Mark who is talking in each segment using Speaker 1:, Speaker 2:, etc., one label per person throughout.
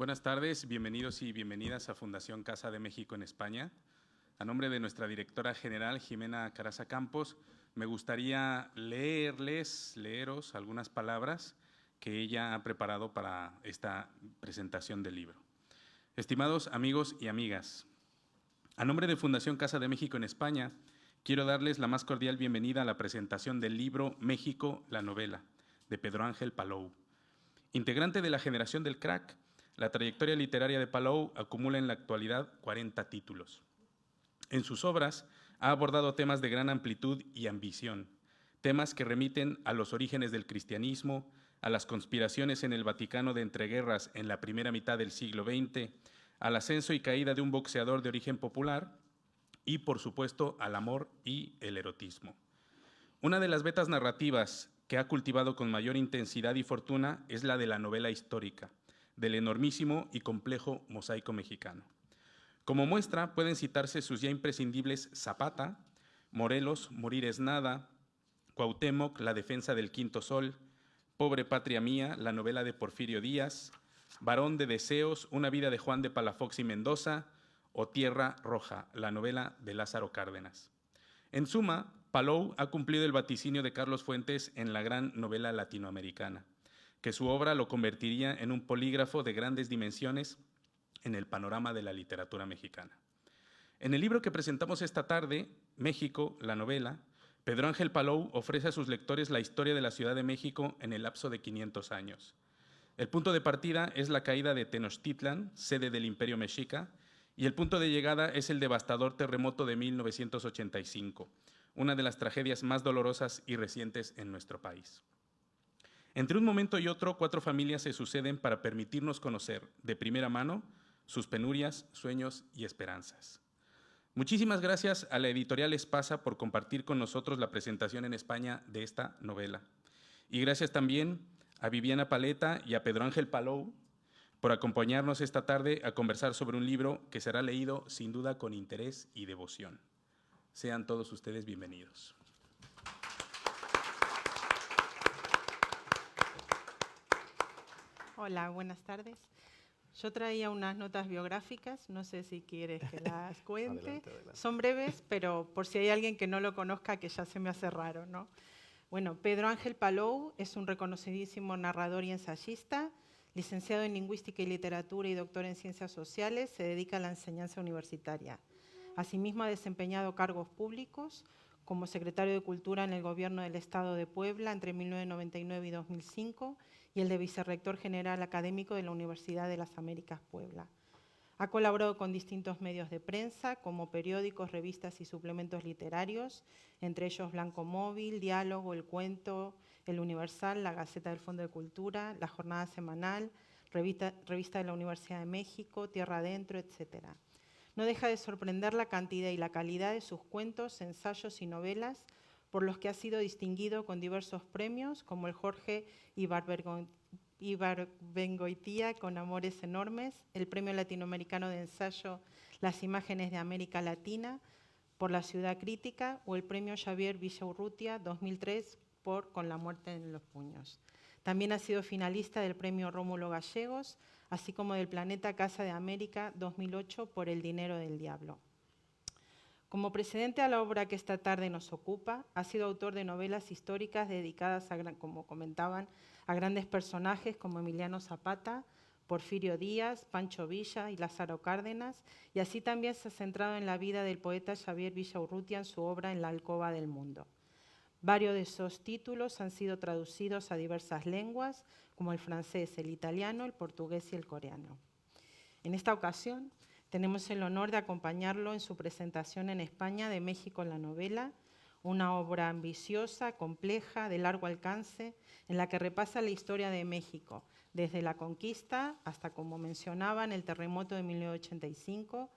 Speaker 1: Buenas tardes, bienvenidos y bienvenidas a Fundación Casa de México en España. A nombre de nuestra directora general, Jimena Caraza Campos, me gustaría leeros algunas palabras que ella ha preparado para esta presentación del libro. Estimados amigos y amigas, a nombre de Fundación Casa de México en España, quiero darles la más cordial bienvenida a la presentación del libro México, la novela, de Pedro Ángel Palou. Integrante de la generación del crack, la trayectoria literaria de Palou acumula en la actualidad 40 títulos. En sus obras ha abordado temas de gran amplitud y ambición, temas que remiten a los orígenes del cristianismo, a las conspiraciones en el Vaticano de entreguerras en la primera mitad del siglo XX, al ascenso y caída de un boxeador de origen popular y, por supuesto, al amor y el erotismo. Una de las vetas narrativas que ha cultivado con mayor intensidad y fortuna es la de la novela histórica, del enormísimo y complejo mosaico mexicano. Como muestra, pueden citarse sus ya imprescindibles Zapata, Morelos, Morir es nada, Cuauhtémoc, La defensa del quinto sol, Pobre patria mía, la novela de Porfirio Díaz, Varón de deseos, una vida de Juan de Palafox y Mendoza, o Tierra roja, la novela de Lázaro Cárdenas. En suma, Palou ha cumplido el vaticinio de Carlos Fuentes en la gran novela latinoamericana, que su obra lo convertiría en un polígrafo de grandes dimensiones en el panorama de la literatura mexicana. En el libro que presentamos esta tarde, México, la novela, Pedro Ángel Palou ofrece a sus lectores la historia de la Ciudad de México en el lapso de 500 años. El punto de partida es la caída de Tenochtitlan, sede del Imperio Mexica, y el punto de llegada es el devastador terremoto de 1985, una de las tragedias más dolorosas y recientes en nuestro país. Entre un momento y otro, 4 familias se suceden para permitirnos conocer de primera mano sus penurias, sueños y esperanzas. Muchísimas gracias a la editorial Espasa por compartir con nosotros la presentación en España de esta novela. Y gracias también a Viviana Paleta y a Pedro Ángel Palou por acompañarnos esta tarde a conversar sobre un libro que será leído sin duda con interés y devoción. Sean todos ustedes bienvenidos.
Speaker 2: Hola, buenas tardes. Yo traía unas notas biográficas, no sé si quieres que las cuente.
Speaker 3: Adelante.
Speaker 2: Son breves, pero por si hay alguien que no lo conozca, que ya se me hace raro, ¿no? Bueno, Pedro Ángel Palou es un reconocidísimo narrador y ensayista, licenciado en Lingüística y Literatura y doctor en Ciencias Sociales, se dedica a la enseñanza universitaria. Asimismo, ha desempeñado cargos públicos como secretario de Cultura en el Gobierno del Estado de Puebla entre 1999 y 2005 y el de vicerrector general académico de la Universidad de las Américas Puebla. Ha colaborado con distintos medios de prensa, como periódicos, revistas y suplementos literarios, entre ellos Blanco Móvil, Diálogo, El Cuento, El Universal, La Gaceta del Fondo de Cultura, La Jornada Semanal, Revista de la Universidad de México, Tierra Adentro, etc. No deja de sorprender la cantidad y la calidad de sus cuentos, ensayos y novelas, por los que ha sido distinguido con diversos premios, como el Jorge Ibargüengoitia con Amores Enormes, el Premio Latinoamericano de Ensayo Las Imágenes de América Latina por La Ciudad Crítica o el Premio Xavier Villaurrutia 2003 por Con la muerte en los puños. También ha sido finalista del Premio Rómulo Gallegos, así como del Planeta Casa de América 2008 por El dinero del diablo. Como precedente a la obra que esta tarde nos ocupa, ha sido autor de novelas históricas dedicadas, como comentaban, a grandes personajes como Emiliano Zapata, Porfirio Díaz, Pancho Villa y Lázaro Cárdenas, y así también se ha centrado en la vida del poeta Xavier Villaurrutia en su obra En la alcoba del mundo. Varios de esos títulos han sido traducidos a diversas lenguas, como el francés, el italiano, el portugués y el coreano. En esta ocasión, tenemos el honor de acompañarlo en su presentación en España de México, la novela, una obra ambiciosa, compleja, de largo alcance, en la que repasa la historia de México, desde la conquista hasta, como mencionaban, el terremoto de 1985,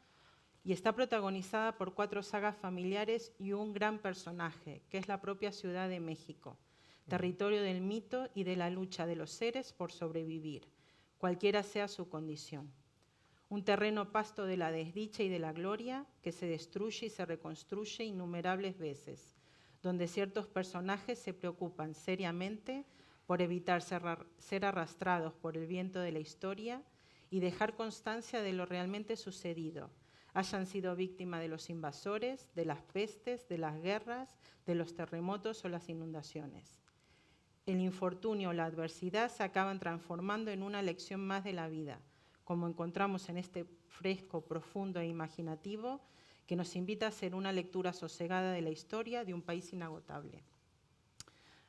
Speaker 2: y está protagonizada por 4 sagas familiares y un gran personaje, que es la propia Ciudad de México, territorio del mito y de la lucha de los seres por sobrevivir, cualquiera sea su condición. Un terreno pasto de la desdicha y de la gloria que se destruye y se reconstruye innumerables veces, donde ciertos personajes se preocupan seriamente por evitar ser arrastrados por el viento de la historia y dejar constancia de lo realmente sucedido, hayan sido víctimas de los invasores, de las pestes, de las guerras, de los terremotos o las inundaciones. El infortunio o la adversidad se acaban transformando en una lección más de la vida, como encontramos en este fresco, profundo e imaginativo que nos invita a hacer una lectura sosegada de la historia de un país inagotable.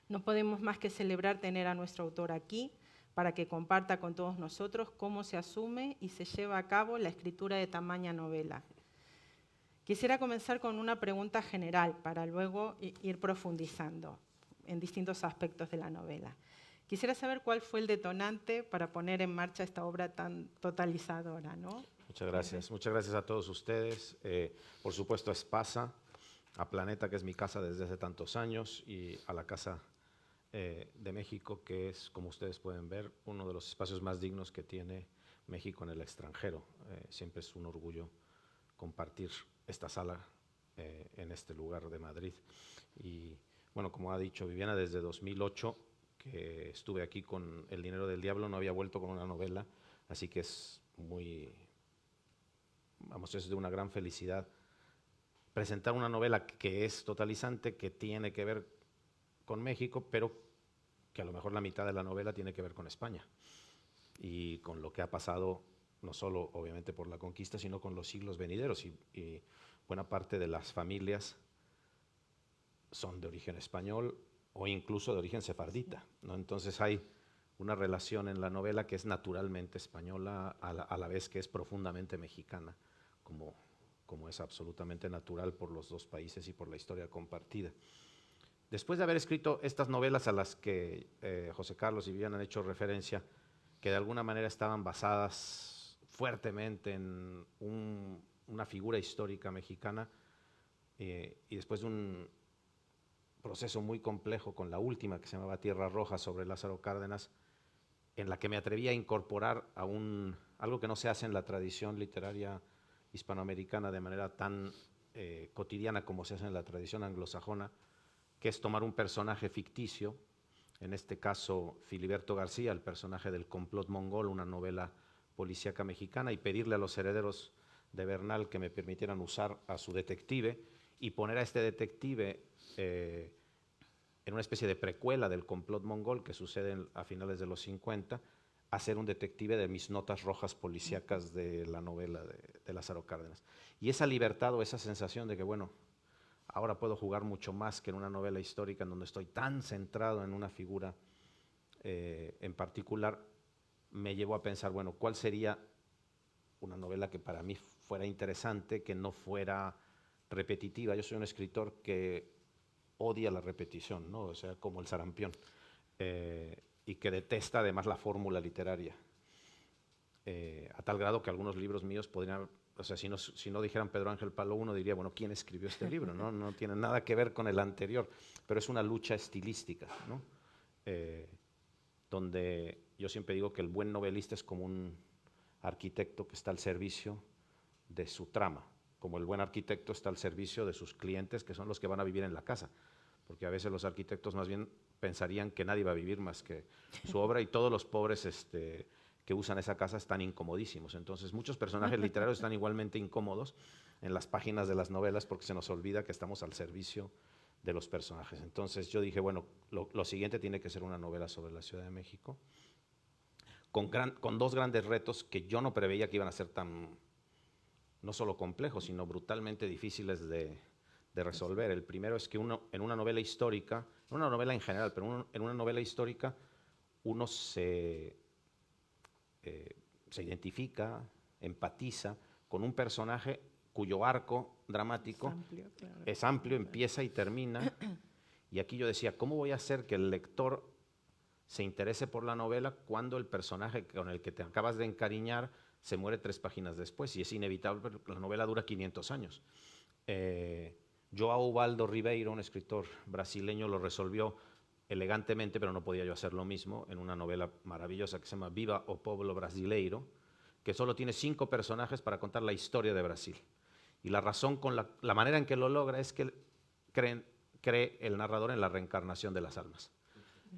Speaker 2: No podemos más que celebrar tener a nuestro autor aquí para que comparta con todos nosotros cómo se asume y se lleva a cabo la escritura de tamaña novela. Quisiera comenzar con una pregunta general para luego ir profundizando en distintos aspectos de la novela. Quisiera saber cuál fue el detonante para poner en marcha esta obra tan totalizadora, ¿no?
Speaker 3: Muchas gracias. Muchas gracias a todos ustedes. Por supuesto a Espasa, a Planeta, que es mi casa desde hace tantos años, y a la Casa de México, que es, como ustedes pueden ver, uno de los espacios más dignos que tiene México en el extranjero. Siempre es un orgullo compartir esta sala en este lugar de Madrid. Y bueno, como ha dicho Viviana, desde 2008 que estuve aquí con El dinero del diablo, no había vuelto con una novela, así que es muy, vamos, es de una gran felicidad presentar una novela que es totalizante, que tiene que ver con México, pero que a lo mejor la mitad de la novela tiene que ver con España y con lo que ha pasado, no solo obviamente por la conquista, sino con los siglos venideros, y buena parte de las familias son de origen español o incluso de origen sefardita, ¿no? Entonces hay una relación en la novela que es naturalmente española a la vez que es profundamente mexicana, como es absolutamente natural por los dos países y por la historia compartida. Después de haber escrito estas novelas a las que José Carlos y Viviana han hecho referencia, que de alguna manera estaban basadas fuertemente en una figura histórica mexicana, y después de un proceso muy complejo con la última, que se llamaba Tierra Roja, sobre Lázaro Cárdenas, en la que me atreví a incorporar algo que no se hace en la tradición literaria hispanoamericana de manera tan cotidiana como se hace en la tradición anglosajona, que es tomar un personaje ficticio, en este caso Filiberto García, el personaje del complot mongol, una novela policíaca mexicana, y pedirle a los herederos de Bernal que me permitieran usar a su detective y poner a este detective en una especie de precuela del complot mongol que sucede a finales de los 50, a ser un detective de mis notas rojas policíacas de la novela de Lázaro Cárdenas. Y esa libertad o esa sensación de que, bueno, ahora puedo jugar mucho más que en una novela histórica en donde estoy tan centrado en una figura en particular, me llevó a pensar, bueno, ¿cuál sería una novela que para mí fuera interesante, que no fuera repetitiva? Yo soy un escritor que odia la repetición, ¿no? O sea, como el sarampión, y que detesta además la fórmula literaria, a tal grado que algunos libros míos podrían, o sea, si no dijeran Pedro Ángel Palo, uno diría, bueno, ¿quién escribió este libro? No tiene nada que ver con el anterior, pero es una lucha estilística, ¿no? Donde yo siempre digo que el buen novelista es como un arquitecto que está al servicio de su trama, como el buen arquitecto está al servicio de sus clientes, que son los que van a vivir en la casa, porque a veces los arquitectos más bien pensarían que nadie va a vivir más que su obra, y todos los pobres que usan esa casa están incomodísimos. Entonces muchos personajes literarios están igualmente incómodos en las páginas de las novelas porque se nos olvida que estamos al servicio de los personajes. Entonces yo dije, bueno, lo siguiente tiene que ser una novela sobre la Ciudad de México, con dos grandes retos que yo no preveía que iban a ser tan, no solo complejos, sino brutalmente difíciles de resolver. El primero es que en una novela histórica, no una novela en general, pero en una novela histórica, uno se identifica, empatiza con un personaje cuyo arco dramático es amplio, empieza y termina. Y aquí yo decía, ¿cómo voy a hacer que el lector se interese por la novela cuando el personaje con el que te acabas de encariñar se muere 3 páginas después? Y es inevitable, porque la novela dura 500 años. João Ubaldo Ribeiro, un escritor brasileño, lo resolvió elegantemente, pero no podía yo hacer lo mismo, en una novela maravillosa que se llama Viva o Povo Brasileiro, que solo tiene 5 personajes para contar la historia de Brasil. Y la razón, con la manera en que lo logra, es que cree el narrador en la reencarnación de las almas.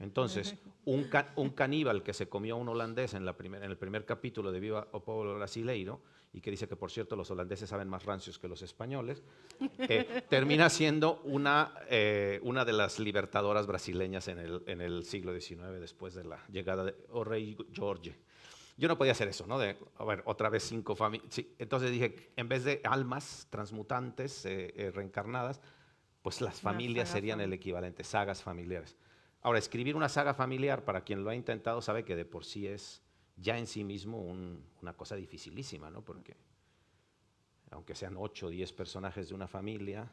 Speaker 3: Entonces, un caníbal que se comió a un holandés en el primer capítulo de Viva o Povo Brasileiro, y que dice que, por cierto, los holandeses saben más rancios que los españoles, termina siendo una de las libertadoras brasileñas en el siglo XIX, después de la llegada de rey Jorge. Yo no podía hacer eso, ¿no? A ver, otra vez 5 familias. Sí, entonces dije, en vez de almas transmutantes, reencarnadas, pues las familias serían el equivalente, sagas familiares. Ahora, escribir una saga familiar, para quien lo ha intentado, sabe que de por sí es ya en sí mismo una cosa dificilísima, ¿no? Porque aunque sean 8 o 10 personajes de una familia,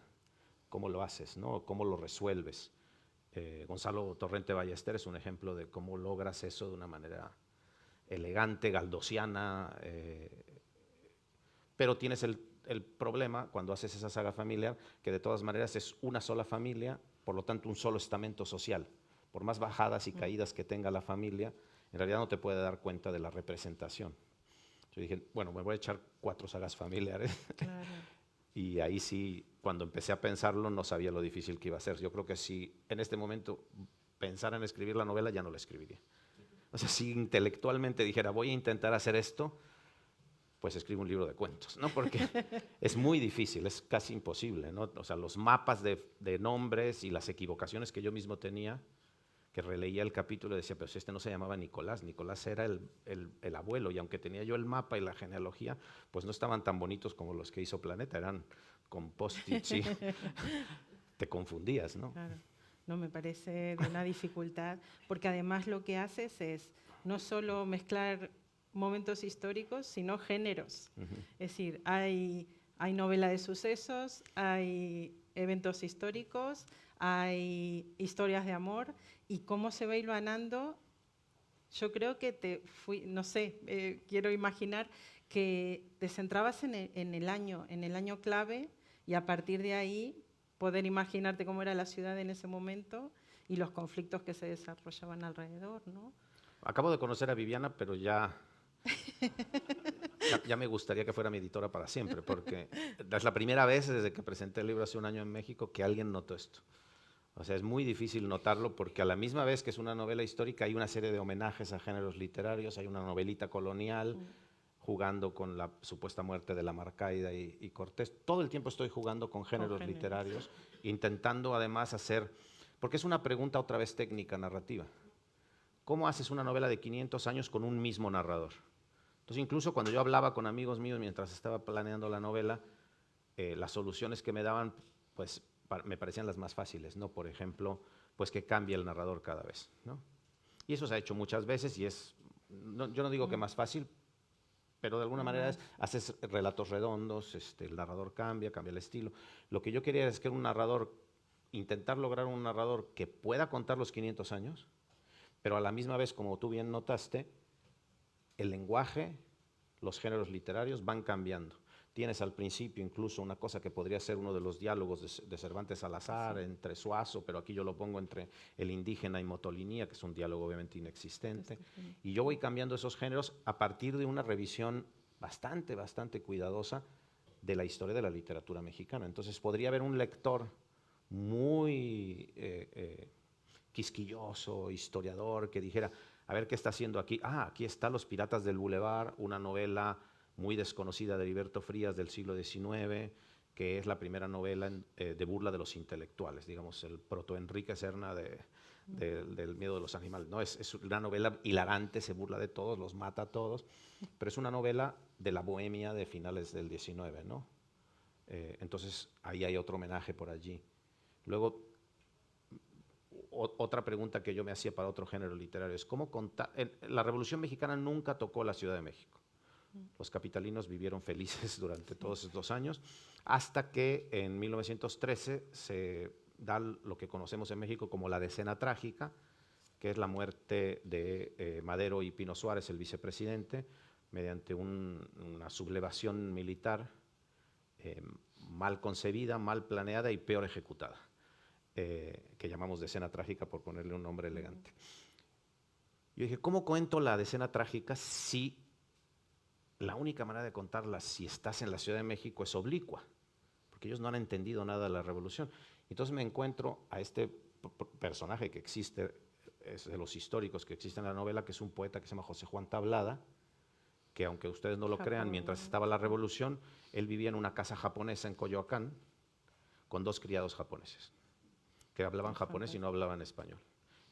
Speaker 3: ¿cómo lo haces, no? ¿Cómo lo resuelves? Gonzalo Torrente Ballester es un ejemplo de cómo logras eso de una manera elegante, galdosiana, pero tienes el problema cuando haces esa saga familiar, que de todas maneras es una sola familia, por lo tanto un solo estamento social. Por más bajadas y caídas que tenga la familia, en realidad no te puede dar cuenta de la representación. Yo dije, bueno, me voy a echar 4 sagas familiares. Claro. Y ahí sí, cuando empecé a pensarlo, no sabía lo difícil que iba a ser. Yo creo que si en este momento pensara en escribir la novela, ya no la escribiría. O sea, si intelectualmente dijera, voy a intentar hacer esto, pues escribo un libro de cuentos, ¿no? Porque es muy difícil, es casi imposible, ¿no? O sea, los mapas de nombres y las equivocaciones que yo mismo tenía, que releía el capítulo y decía, pero si este no se llamaba Nicolás, Nicolás era el abuelo, y aunque tenía yo el mapa y la genealogía, pues no estaban tan bonitos como los que hizo Planeta, eran con post-its, sí. Te confundías, ¿no? Claro.
Speaker 2: No, me parece de una dificultad, porque además lo que haces es no solo mezclar momentos históricos, sino géneros. Es decir, hay novela de sucesos, hay eventos históricos, hay historias de amor, y cómo se va hilvanando. Yo creo que no sé, quiero imaginar que te centrabas en el año clave, y a partir de ahí poder imaginarte cómo era la ciudad en ese momento y los conflictos que se desarrollaban alrededor, ¿no?
Speaker 3: Acabo de conocer a Viviana, pero ya me gustaría que fuera mi editora para siempre, porque es la primera vez desde que presenté el libro hace un año en México que alguien notó esto. O sea, es muy difícil notarlo porque a la misma vez que es una novela histórica hay una serie de homenajes a géneros literarios, hay una novelita colonial, jugando con la supuesta muerte de Lamarcaida y Cortés. Todo el tiempo estoy jugando con géneros literarios, intentando además hacer, porque es una pregunta otra vez técnica, narrativa. ¿Cómo haces una novela de 500 años con un mismo narrador? Entonces, incluso cuando yo hablaba con amigos míos mientras estaba planeando la novela, las soluciones que me daban, pues me parecían las más fáciles, ¿no? Por ejemplo, pues que cambie el narrador cada vez, ¿no? Y eso se ha hecho muchas veces y yo no digo que más fácil, pero de alguna manera haces relatos redondos, el narrador cambia el estilo. Lo que yo quería es que intentar lograr un narrador que pueda contar los 500 años, pero a la misma vez, como tú bien notaste, el lenguaje, los géneros literarios van cambiando. Tienes al principio incluso una cosa que podría ser uno de los diálogos de Cervantes Salazar, entre Suazo, pero aquí yo lo pongo entre el indígena y Motolinía, que es un diálogo obviamente inexistente. Y yo voy cambiando esos géneros a partir de una revisión bastante cuidadosa de la historia de la literatura mexicana. Entonces podría haber un lector muy quisquilloso, historiador, que dijera, a ver qué está haciendo aquí. Aquí está Los Piratas del Boulevard, una novela muy desconocida de Heriberto Frías del siglo XIX, que es la primera novela de burla de los intelectuales, digamos, el proto-Enrique Serna del miedo de los animales. ¿No? Es una novela hilarante, se burla de todos, los mata a todos, pero es una novela de la bohemia de finales del XIX, ¿no? Entonces, ahí hay otro homenaje por allí. Luego, otra pregunta que yo me hacía para otro género literario es, ¿cómo contar? La Revolución Mexicana nunca tocó la Ciudad de México. Los capitalinos vivieron felices durante todos estos años, hasta que en 1913 se da lo que conocemos en México como la Decena Trágica, que es la muerte de Madero y Pino Suárez, el vicepresidente, mediante una sublevación militar mal concebida, mal planeada y peor ejecutada, que llamamos Decena Trágica por ponerle un nombre elegante. Yo dije, ¿cómo cuento la Decena Trágica si la única manera de contarla, si estás en la Ciudad de México, es oblicua? Porque ellos no han entendido nada de la revolución. Entonces me encuentro a este personaje que existe es de los históricos que existen en la novela, que es un poeta que se llama José Juan Tablada, que aunque ustedes no lo crean, mientras estaba la revolución, él vivía en una casa japonesa en Coyoacán con 2 criados japoneses, que hablaban japonés y no hablaban español.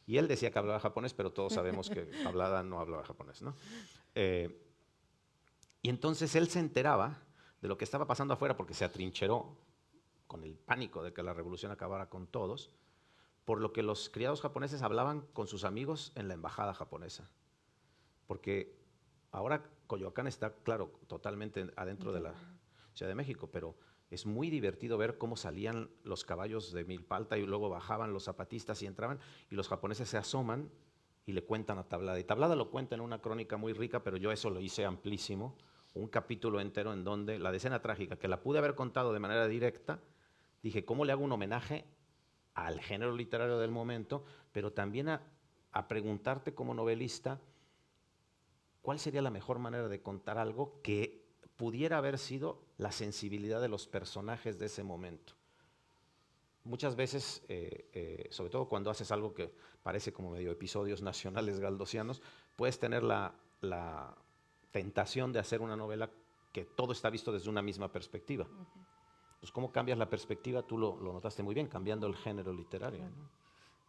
Speaker 3: Y él decía que hablaba japonés, pero todos sabemos que Tablada no hablaba japonés, ¿no? Y entonces él se enteraba de lo que estaba pasando afuera porque se atrincheró con el pánico de que la revolución acabara con todos, por lo que los criados japoneses hablaban con sus amigos en la embajada japonesa. Porque ahora Coyoacán está, claro, totalmente adentro de la Ciudad de México, pero es muy divertido ver cómo salían los caballos de Milpalta y luego bajaban los zapatistas y entraban, y los japoneses se asoman y le cuentan a Tablada. Y Tablada lo cuenta en una crónica muy rica, pero yo eso lo hice amplísimo, un capítulo entero en donde la decena trágica, que la pude haber contado de manera directa, dije, ¿cómo le hago un homenaje al género literario del momento, pero también a preguntarte como novelista, ¿cuál sería la mejor manera de contar algo que pudiera haber sido la sensibilidad de los personajes de ese momento? Muchas veces, sobre todo cuando haces algo que parece como medio episodios nacionales galdosianos, puedes tener la tentación de hacer una novela que todo está visto desde una misma perspectiva. Pues, ¿cómo cambias la perspectiva? Tú lo notaste muy bien, cambiando el género literario,
Speaker 2: Claro.
Speaker 3: ¿no?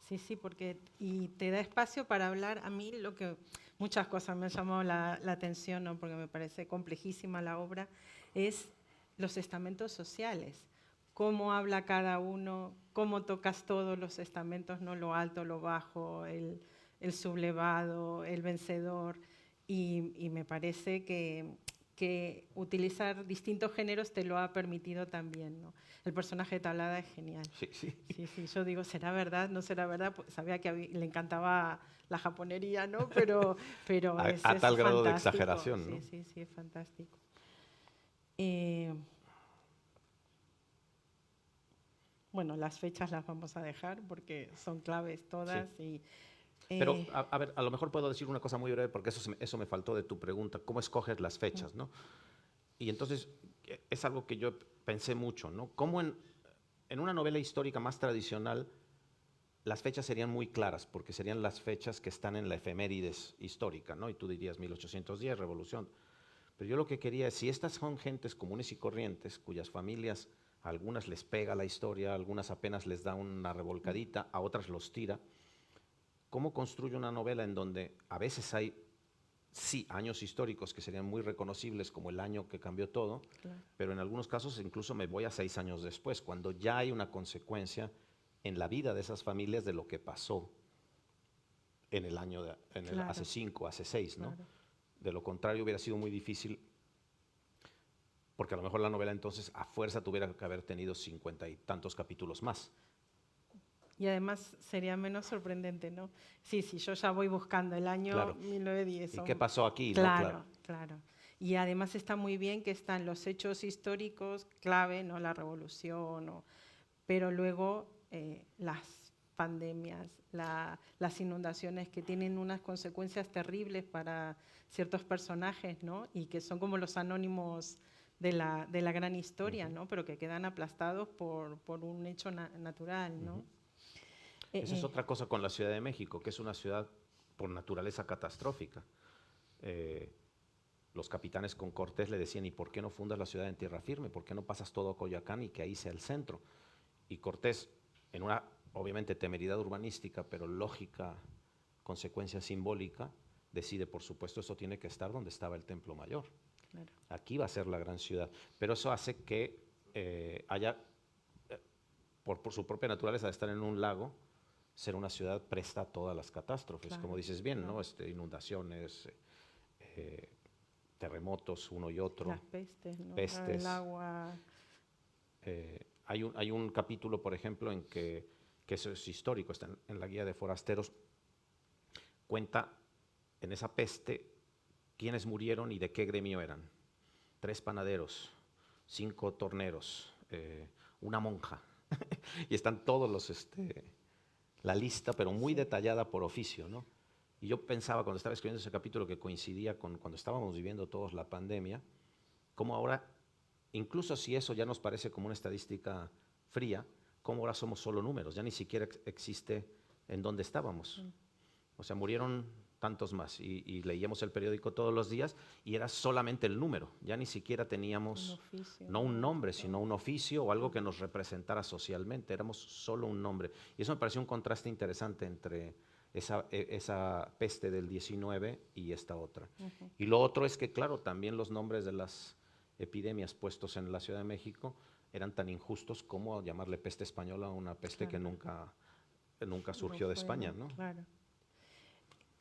Speaker 2: Sí, sí, porque y te da espacio para hablar. A mí lo que muchas cosas me han llamado la atención, ¿no? Porque me parece complejísima la obra, es los estamentos sociales. Cómo habla cada uno, cómo tocas todos los estamentos, ¿no? Lo alto, lo bajo, el sublevado, el vencedor. Y me parece que utilizar distintos géneros te lo ha permitido también, ¿no? El personaje de Tablada es genial.
Speaker 3: Sí, sí.
Speaker 2: Sí, sí, yo digo, ¿será verdad? ¿No será verdad? Pues sabía que le encantaba la japonería, ¿no? Pero es
Speaker 3: tal grado de
Speaker 2: fantástico.
Speaker 3: exageración, ¿no?
Speaker 2: Sí, sí, sí, es fantástico. Bueno, las fechas las vamos a dejar porque son claves todas.
Speaker 3: Sí.
Speaker 2: Y,
Speaker 3: Pero, a ver, a lo mejor puedo decir una cosa muy breve, porque eso me faltó de tu pregunta. ¿Cómo escoges las fechas, no? Y entonces, es algo que yo pensé mucho, ¿no? ¿Cómo en una novela histórica más tradicional, las fechas serían muy claras, porque serían las fechas que están en la efemérides histórica, ¿no? Y tú dirías 1810, revolución. Pero yo lo que quería es, si estas son gentes comunes y corrientes, cuyas familias, a algunas les pega la historia, a algunas apenas les da una revolcadita, a otras los tira, ¿cómo construyo una novela en donde a veces hay, sí, años históricos que serían muy reconocibles como el año que cambió todo,
Speaker 2: claro.
Speaker 3: pero en algunos casos incluso me voy a 6 años después, cuando ya hay una consecuencia en la vida de esas familias de lo que pasó en el año,
Speaker 2: Claro.
Speaker 3: hace 5, hace 6, ¿no?
Speaker 2: Claro.
Speaker 3: De lo contrario hubiera sido muy difícil, porque a lo mejor la novela entonces a fuerza tuviera que haber tenido 50 y tantos capítulos más.
Speaker 2: Y además sería menos sorprendente, ¿no? Sí, sí, yo ya voy buscando el año
Speaker 3: Claro.
Speaker 2: 1910.
Speaker 3: ¿Y qué pasó aquí?
Speaker 2: Claro,
Speaker 3: ¿no?
Speaker 2: claro. Y además está muy bien que están los hechos históricos clave, ¿no? La revolución, pero luego las pandemias, las inundaciones que tienen unas consecuencias terribles para ciertos personajes, ¿no? Y que son como los anónimos de la gran historia, ¿no? Pero que quedan aplastados por un hecho natural, ¿no?
Speaker 3: Esa es otra cosa con la Ciudad de México, que es una ciudad por naturaleza catastrófica. Los capitanes con Cortés le decían, ¿y por qué no fundas la ciudad en tierra firme? ¿Por qué no pasas todo a Coyoacán y que ahí sea el centro? Y Cortés, en una, obviamente, temeridad urbanística, pero lógica consecuencia simbólica, decide, por supuesto, eso tiene que estar donde estaba el Templo Mayor.
Speaker 2: Claro.
Speaker 3: Aquí va a ser la gran ciudad. Pero eso hace que haya, por su propia naturaleza de estar en un lago, ser una ciudad presta a todas las catástrofes,
Speaker 2: Claro,
Speaker 3: como dices bien,
Speaker 2: claro.
Speaker 3: ¿no? Inundaciones, terremotos, uno y otro.
Speaker 2: Las pestes, ¿no?
Speaker 3: Pestes.
Speaker 2: El agua.
Speaker 3: Hay un capítulo, por ejemplo, en que eso es histórico, está en la guía de forasteros, cuenta en esa peste quiénes murieron y de qué gremio eran. 3 panaderos, 5 torneros, una monja, y están todos los, la lista, pero muy
Speaker 2: Sí.
Speaker 3: detallada por oficio, ¿no? Y yo pensaba cuando estaba escribiendo ese capítulo que coincidía con cuando estábamos viviendo todos la pandemia, cómo ahora, incluso si eso ya nos parece como una estadística fría, cómo ahora somos solo números, ya ni siquiera existe en dónde estábamos. O sea, murieron tantos más. Y leíamos el periódico todos los días y era solamente el número. Ya ni siquiera teníamos,
Speaker 2: oficio,
Speaker 3: no un nombre,
Speaker 2: no.
Speaker 3: sino un oficio o algo que nos representara socialmente. Éramos solo un nombre. Y eso me pareció un contraste interesante entre esa peste del 19 y esta otra. Y lo otro es que, claro, también los nombres de las epidemias puestos en la Ciudad de México eran tan injustos como llamarle peste española a una peste que nunca surgió de España, ¿no?
Speaker 2: Claro.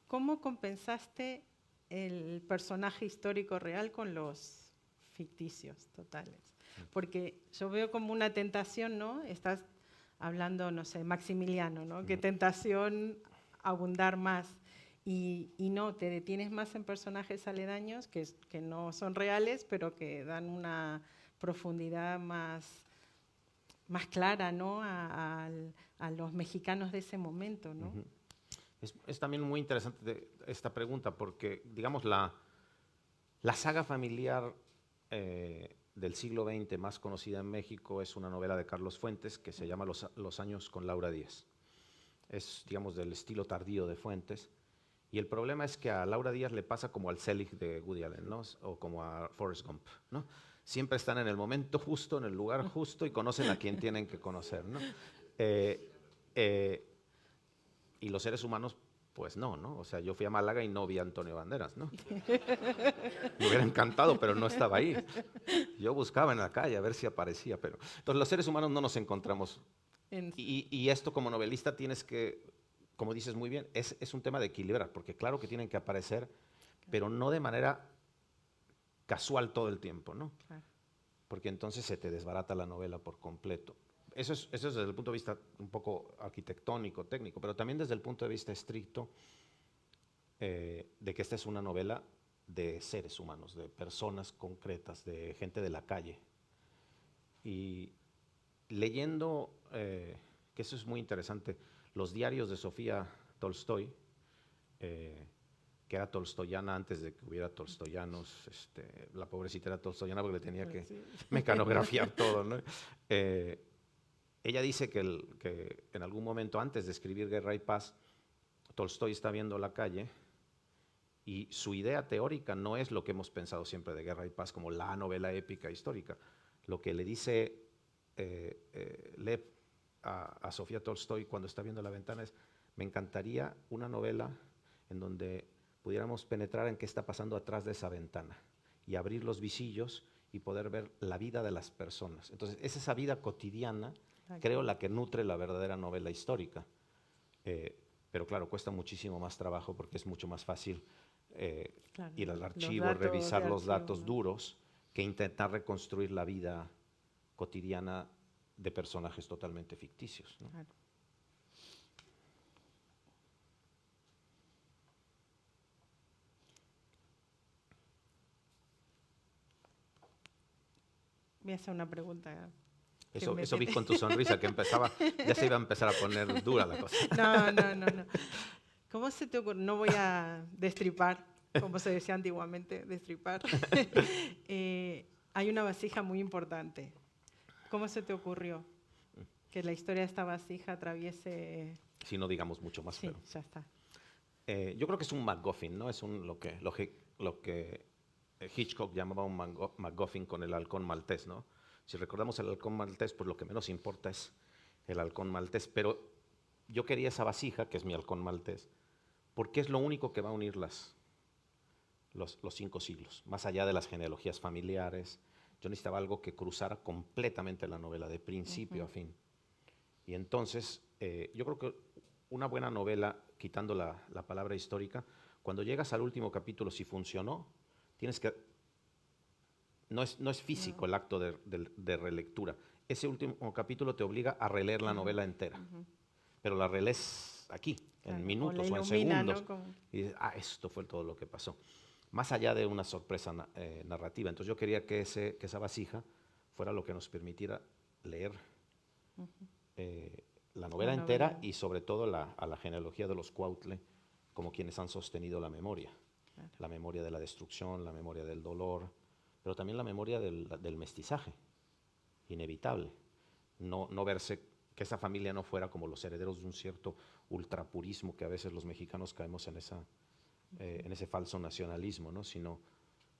Speaker 2: ¿Cómo compensaste el personaje histórico real con los ficticios totales? Porque yo veo como una tentación, ¿no? Estás hablando, no sé, Maximiliano, ¿no? Qué tentación abundar más. Y no, te detienes más en personajes aledaños que no son reales, pero que dan una profundidad más clara, ¿no? a los mexicanos de ese momento, ¿no?
Speaker 3: Es también muy interesante esta pregunta porque, digamos, la saga familiar del siglo XX más conocida en México es una novela de Carlos Fuentes que se llama Los años con Laura Díaz. Es, digamos, del estilo tardío de Fuentes. Y el problema es que a Laura Díaz le pasa como al Selig de Woody Allen, ¿no? O como a Forrest Gump, ¿no? Siempre están en el momento justo, en el lugar justo y conocen a quien tienen que conocer, ¿no? Y los seres humanos, pues no, ¿no? O sea, yo fui a Málaga y no vi a Antonio Banderas, ¿no? Me hubiera encantado, pero no estaba ahí. Yo buscaba en la calle a ver si aparecía, pero... Entonces, los seres humanos no nos encontramos. Y esto como novelista tienes que, como dices muy bien, es un tema de equilibrar, porque claro que tienen que aparecer, pero no de manera casual todo el tiempo, ¿no? Claro. Porque entonces se te desbarata la novela por completo. Eso es desde el punto de vista un poco arquitectónico, técnico, pero también desde el punto de vista estricto de que esta es una novela de seres humanos, de personas concretas, de gente de la calle. Y leyendo, que eso es muy interesante, los diarios de Sofía Tolstoy, que era tolstoyana antes de que hubiera tolstoyanos, la pobrecita era tolstoyana porque le tenía que mecanografiar todo, ¿no? Ella dice que en algún momento antes de escribir Guerra y Paz, Tolstoy está viendo la calle y su idea teórica no es lo que hemos pensado siempre de Guerra y Paz como la novela épica histórica. Lo que le dice Lev a Sofía Tolstoy cuando está viendo la ventana es: me encantaría una novela en donde pudiéramos penetrar en qué está pasando atrás de esa ventana y abrir los visillos y poder ver la vida de las personas. Entonces, es esa vida cotidiana, creo, la que nutre la verdadera novela histórica. Pero claro, cuesta muchísimo más trabajo porque es mucho más fácil ir al archivo, revisar los datos duros, que intentar reconstruir la vida cotidiana de personajes totalmente ficticios, ¿no? Claro.
Speaker 2: Voy a hacer una pregunta.
Speaker 3: Eso vi con tu sonrisa, que ya se iba a empezar a poner dura la cosa.
Speaker 2: No. ¿Cómo se te ocurre? No voy a destripar, como se decía antiguamente, destripar. Hay una vasija muy importante. ¿Cómo se te ocurrió que la historia de esta vasija atraviese...?
Speaker 3: Si no digamos mucho más.
Speaker 2: Sí,
Speaker 3: pero
Speaker 2: ya está.
Speaker 3: Yo creo que es un MacGuffin, ¿no? Es lo que Hitchcock llamaba un MacGuffin con el halcón maltés, ¿no? Si recordamos el halcón maltés, pues lo que menos importa es el halcón maltés. Pero yo quería esa vasija, que es mi halcón maltés, porque es lo único que va a unir los 5 siglos, más allá de las genealogías familiares. Yo necesitaba algo que cruzara completamente la novela, de principio a fin. Y entonces, yo creo que una buena novela, quitando la palabra histórica, cuando llegas al último capítulo, si funcionó, tienes que... No es físico el acto de relectura. Ese último capítulo te obliga a releer la novela entera. Pero la relees aquí, en minutos o en segundos. ¿No? Y dices, esto fue todo lo que pasó. Más allá de una sorpresa narrativa. Entonces yo quería que esa vasija fuera lo que nos permitiera leer la novela entera y sobre todo a la genealogía de los Cuautle como quienes han sostenido la memoria. Claro. La memoria de la destrucción, la memoria del dolor, pero también la memoria del mestizaje, inevitable. No verse que esa familia no fuera como los herederos de un cierto ultrapurismo que a veces los mexicanos caemos en ese falso nacionalismo, ¿no? Sino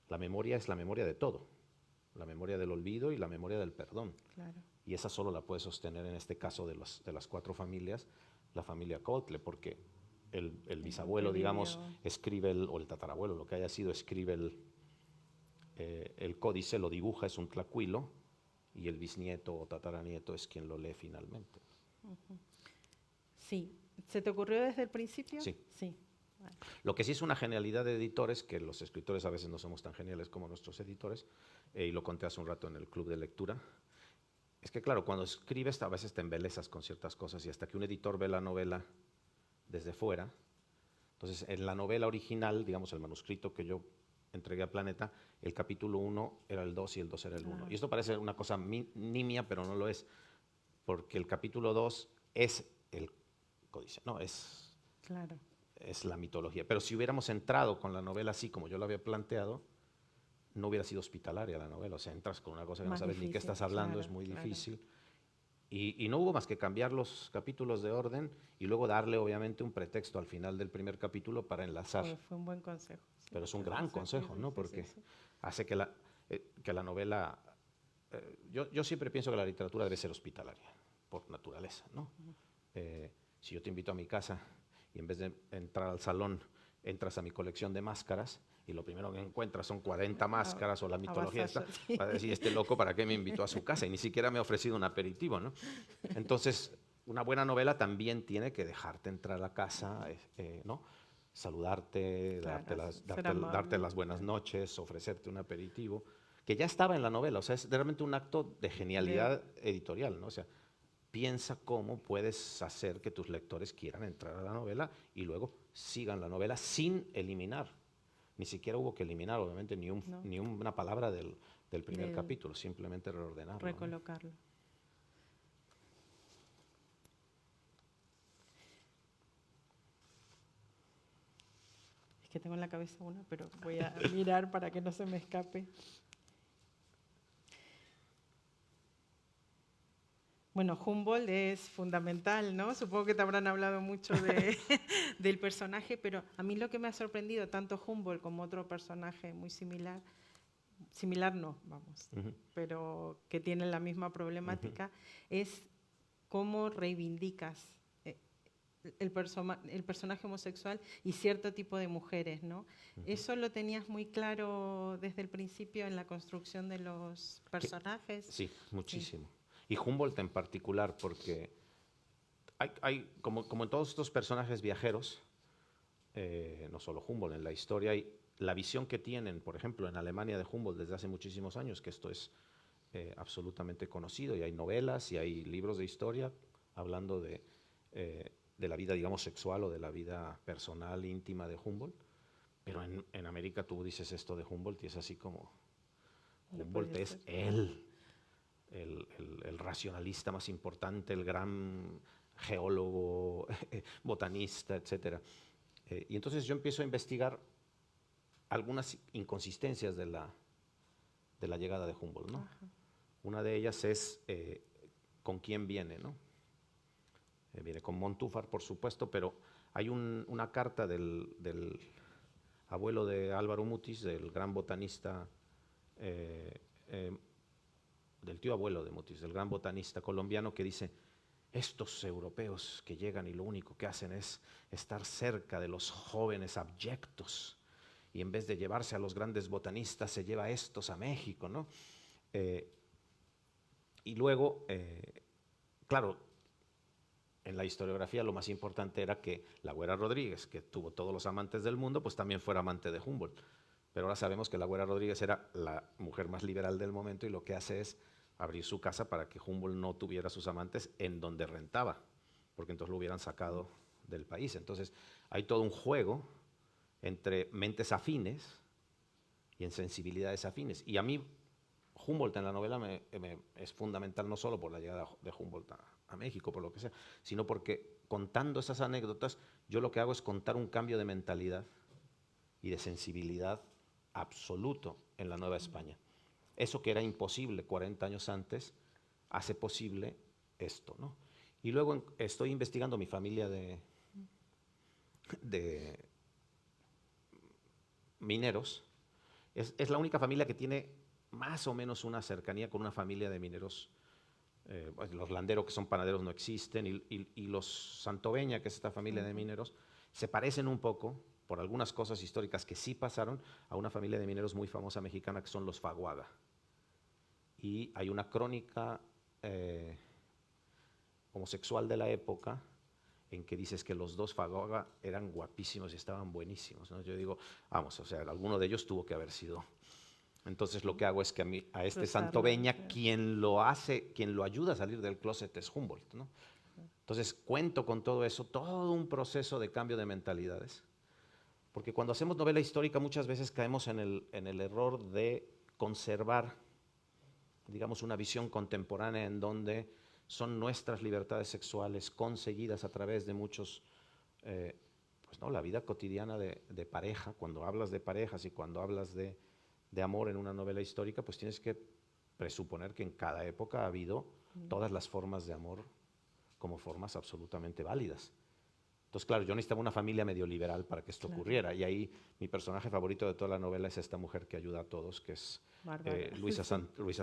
Speaker 3: la memoria es la memoria de todo, la memoria del olvido y la memoria del perdón.
Speaker 2: Claro.
Speaker 3: Y esa solo la puede sostener en este caso de las 4 familias, la familia Coatle, porque el bisabuelo, digamos, escribe, o el tatarabuelo, lo que haya sido, escribe el códice, lo dibuja, es un tlacuilo, y el bisnieto o tataranieto es quien lo lee finalmente.
Speaker 2: Sí. ¿Se te ocurrió desde el principio?
Speaker 3: Sí.
Speaker 2: Sí. Vale.
Speaker 3: Lo que sí es una genialidad de editores, que los escritores a veces no somos tan geniales como nuestros editores, y lo conté hace un rato en el club de lectura, es que claro, cuando escribes a veces te embelezas con ciertas cosas y hasta que un editor ve la novela desde fuera, entonces en la novela original, digamos el manuscrito que yo entregué a Planeta, el capítulo 1 era el 2 y el 2 era el 1. Y esto parece una cosa nimia, pero no lo es, porque el capítulo 2 es el códice, no,
Speaker 2: Claro.
Speaker 3: es la mitología. Pero si hubiéramos entrado con la novela así como yo lo había planteado, no hubiera sido hospitalaria la novela. O sea, entras con una cosa que
Speaker 2: Más
Speaker 3: no sabes ni qué
Speaker 2: difícil,
Speaker 3: estás hablando,
Speaker 2: claro,
Speaker 3: es muy
Speaker 2: claro.
Speaker 3: difícil. Y no hubo más que cambiar los capítulos de orden y luego darle, obviamente, un pretexto al final del primer capítulo para enlazar.
Speaker 2: Fue un buen consejo. Sí,
Speaker 3: Pero es un gran consejo, ¿no? Porque hace que la novela... yo siempre pienso que la literatura debe ser hospitalaria, por naturaleza, ¿no? Si yo te invito a mi casa y en vez de entrar al salón, entras a mi colección de máscaras y lo primero que encuentras son 40 máscaras o la mitología esta,
Speaker 2: sí.
Speaker 3: va a decir, este loco, ¿para qué me invitó a su casa? Y ni siquiera me ha ofrecido un aperitivo, ¿no? Entonces, una buena novela también tiene que dejarte entrar a la casa, ¿no? Saludarte,
Speaker 2: Claro,
Speaker 3: darte las buenas noches, ofrecerte un aperitivo, que ya estaba en la novela. O sea, es realmente un acto de genialidad editorial, ¿no? O sea, piensa cómo puedes hacer que tus lectores quieran entrar a la novela y luego sigan la novela sin eliminar. Ni siquiera hubo que eliminar, obviamente, ni una palabra del primer capítulo, simplemente reordenarlo.
Speaker 2: Recolocarlo. ¿No? Es que tengo en la cabeza una, pero voy a mirar para que no se me escape. Bueno, Humboldt es fundamental, ¿no? Supongo que te habrán hablado mucho del personaje, pero a mí lo que me ha sorprendido, tanto Humboldt como otro personaje muy similar no, vamos, pero que tienen la misma problemática, es cómo reivindicas el personaje homosexual y cierto tipo de mujeres, ¿no? ¿Eso lo tenías muy claro desde el principio en la construcción de los personajes?
Speaker 3: Sí, muchísimo. Sí. Y Humboldt en particular, porque hay como en todos estos personajes viajeros, no solo Humboldt, en la historia hay la visión que tienen, por ejemplo, en Alemania de Humboldt desde hace muchísimos años, que esto es absolutamente conocido, y hay novelas y hay libros de historia hablando de la vida, digamos, sexual o de la vida personal, íntima de Humboldt. Pero en América tú dices esto de Humboldt y es así como, Humboldt es el racionalista más importante, el gran geólogo, botanista, etc. Y entonces yo empiezo a investigar algunas inconsistencias de la llegada de Humboldt, ¿no? Una de ellas es con quién viene, ¿no? Viene con Montúfar, por supuesto, pero hay una carta del abuelo de Álvaro Mutis, del gran botanista, del tío abuelo de Mutis, del gran botanista colombiano, que dice: estos europeos que llegan y lo único que hacen es estar cerca de los jóvenes abyectos, y en vez de llevarse a los grandes botanistas se lleva a estos a México, ¿no? Y luego, claro, en la historiografía lo más importante era que la Güera Rodríguez, que tuvo todos los amantes del mundo, pues también fuera amante de Humboldt. Pero ahora sabemos que la Güera Rodríguez era la mujer más liberal del momento y lo que hace es abrir su casa para que Humboldt no tuviera sus amantes en donde rentaba, porque entonces lo hubieran sacado del país. Entonces hay todo un juego entre mentes afines y en sensibilidades afines. Y a mí Humboldt en la novela es fundamental no solo por la llegada de Humboldt a México, por lo que sea, sino porque contando esas anécdotas yo lo que hago es contar un cambio de mentalidad y de sensibilidad absoluto en la Nueva España. Eso que era imposible 40 años antes, hace posible esto, ¿no? Y luego estoy investigando mi familia de mineros. Es la única familia que tiene más o menos una cercanía con una familia de mineros. Los Landero, que son panaderos, no existen, y los Santoveña, que es esta familia de mineros, se parecen un poco, por algunas cosas históricas que sí pasaron, a una familia de mineros muy famosa mexicana, que son los Faguaga. Y hay una crónica homosexual de la época en que dices que los dos Faguaga eran guapísimos y estaban buenísimos, ¿no? Yo digo, vamos, o sea, alguno de ellos tuvo que haber sido. Entonces lo que hago es que a este Santoveña, quien lo ayuda a salir del closet es Humboldt, ¿no? Entonces cuento con todo eso, todo un proceso de cambio de mentalidades. Porque cuando hacemos novela histórica muchas veces caemos en el error de conservar, digamos, una visión contemporánea en donde son nuestras libertades sexuales conseguidas a través de muchos, pues no, la vida cotidiana de pareja. Cuando hablas de parejas y cuando hablas de amor en una novela histórica, pues tienes que presuponer que en cada época ha habido todas las formas de amor como formas absolutamente válidas. Entonces, claro, yo necesitaba una familia medio liberal para que esto ocurriera, y ahí mi personaje favorito de toda la novela es esta mujer que ayuda a todos, que es Luisa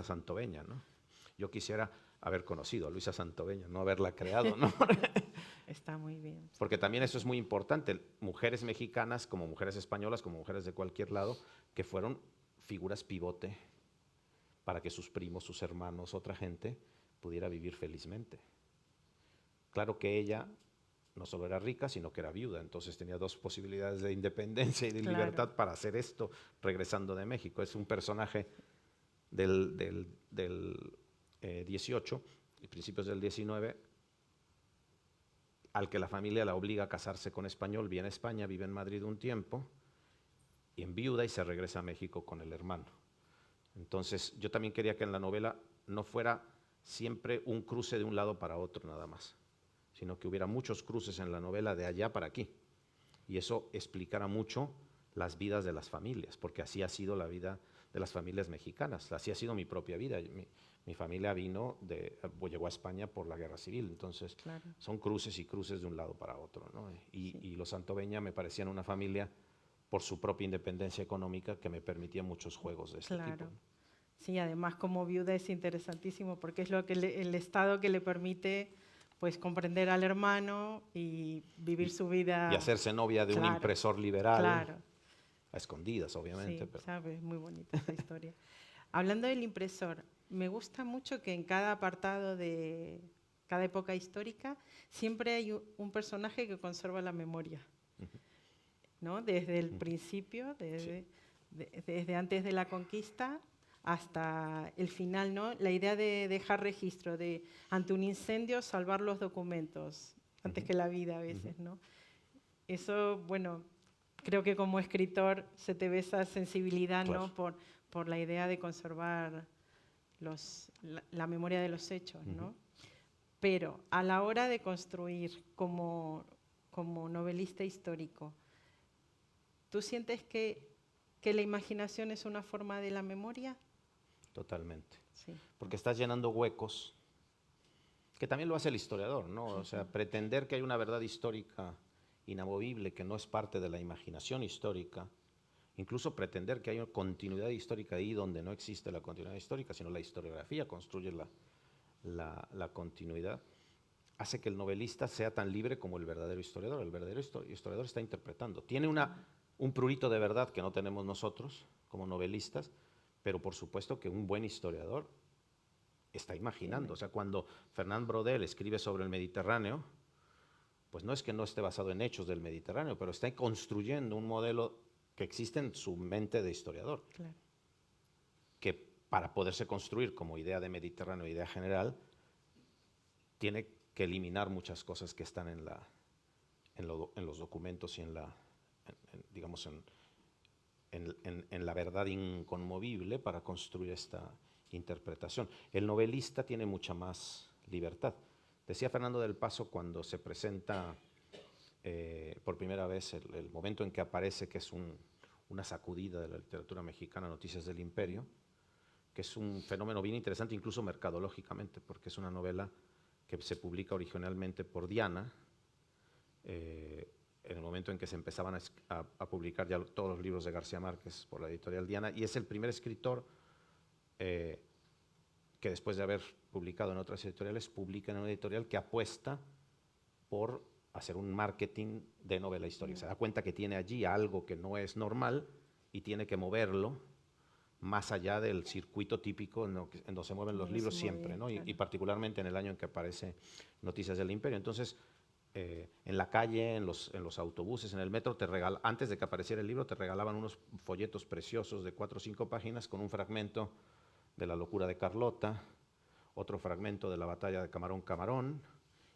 Speaker 3: Santoveña, ¿no? Yo quisiera haber conocido a Luisa Santoveña, no haberla creado, ¿no?
Speaker 2: Está muy bien.
Speaker 3: Porque también eso es muy importante, mujeres mexicanas, como mujeres españolas, como mujeres de cualquier lado, que fueron figuras pivote para que sus primos, sus hermanos, otra gente pudiera vivir felizmente. Claro que ella no solo era rica, sino que era viuda, entonces tenía dos posibilidades de independencia y de libertad para hacer esto regresando de México. Es un personaje del 18 y principios del 19, al que la familia la obliga a casarse con español, viene a España, vive en Madrid un tiempo, y enviuda y se regresa a México con el hermano. Entonces yo también quería que en la novela no fuera siempre un cruce de un lado para otro nada más, sino que hubiera muchos cruces en la novela de allá para aquí. Y eso explicara mucho las vidas de las familias, porque así ha sido la vida de las familias mexicanas, así ha sido mi propia vida. Mi familia llegó a España por la Guerra Civil, entonces son cruces y cruces de un lado para otro, ¿no? Y los Santoveña me parecían una familia por su propia independencia económica que me permitía muchos juegos de este tipo, ¿no?
Speaker 2: Sí, además como viuda es interesantísimo porque es lo que el Estado que le permite, pues, comprender al hermano y vivir su vida.
Speaker 3: Y hacerse novia de un impresor liberal.
Speaker 2: Claro.
Speaker 3: A escondidas, obviamente.
Speaker 2: Sí, pero sabes, muy bonita esta historia. Hablando del impresor, me gusta mucho que en cada apartado de cada época histórica siempre hay un personaje que conserva la memoria, ¿no? Desde el principio, desde antes de la conquista hasta el final, ¿no? La idea de dejar registro, de ante un incendio salvar los documentos, antes que la vida a veces, ¿no? Eso, bueno, creo que como escritor se te ve esa sensibilidad, ¿no? Por la idea de conservar la memoria de los hechos, ¿no? Pero a la hora de construir como novelista histórico, ¿tú sientes que la imaginación es una forma de la memoria?
Speaker 3: Totalmente.
Speaker 2: Sí.
Speaker 3: Porque estás llenando huecos, que también lo hace el historiador, ¿no? O sea, pretender que hay una verdad histórica inamovible que no es parte de la imaginación histórica, incluso pretender que hay una continuidad histórica ahí donde no existe la continuidad histórica, sino la historiografía construye la continuidad, hace que el novelista sea tan libre como el verdadero historiador. El verdadero historiador está interpretando. Tiene un prurito de verdad que no tenemos nosotros como novelistas, pero por supuesto que un buen historiador está imaginando. O sea, cuando Fernand Braudel escribe sobre el Mediterráneo, pues no es que no esté basado en hechos del Mediterráneo, pero está construyendo un modelo que existe en su mente de historiador.
Speaker 2: Claro.
Speaker 3: Que para poderse construir como idea de Mediterráneo, idea general, tiene que eliminar muchas cosas que están en los documentos y digamos, en la verdad inconmovible para construir esta interpretación. El novelista tiene mucha más libertad. Decía Fernando del Paso cuando se presenta por primera vez el momento en que aparece, que es una sacudida de la literatura mexicana, Noticias del Imperio, que es un fenómeno bien interesante incluso mercadológicamente, porque es una novela que se publica originalmente por Diana, en el momento en que se empezaban a publicar ya todos los libros de García Márquez por la editorial Diana, y es el primer escritor que después de haber publicado en otras editoriales, publica en una editorial que apuesta por hacer un marketing de novela histórica. Se da cuenta que tiene allí algo que no es normal y tiene que moverlo más allá del circuito típico en donde se mueven los libros siempre, ¿no? Y particularmente en el año en que aparece Noticias del Imperio. Entonces, en la calle, en los autobuses, en el metro, antes de que apareciera el libro, te regalaban unos folletos preciosos de 4 o 5 páginas con un fragmento de La locura de Carlota, otro fragmento de la batalla de Camarón Camarón,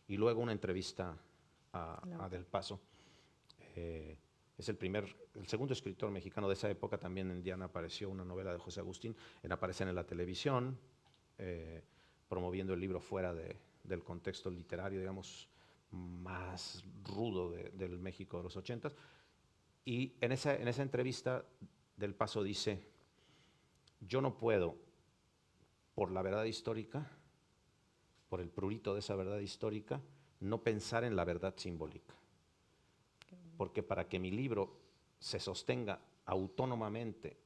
Speaker 3: y luego una entrevista a Del Paso. Es el segundo escritor mexicano de esa época. También en Diana apareció una novela de José Agustín, aparecen en la televisión, promoviendo el libro fuera del contexto literario, digamos, más rudo del México de los 80s. Y en esa entrevista, Del Paso dice: yo no puedo, por la verdad histórica, por el prurito de esa verdad histórica, no pensar en la verdad simbólica. Porque para que mi libro se sostenga autónomamente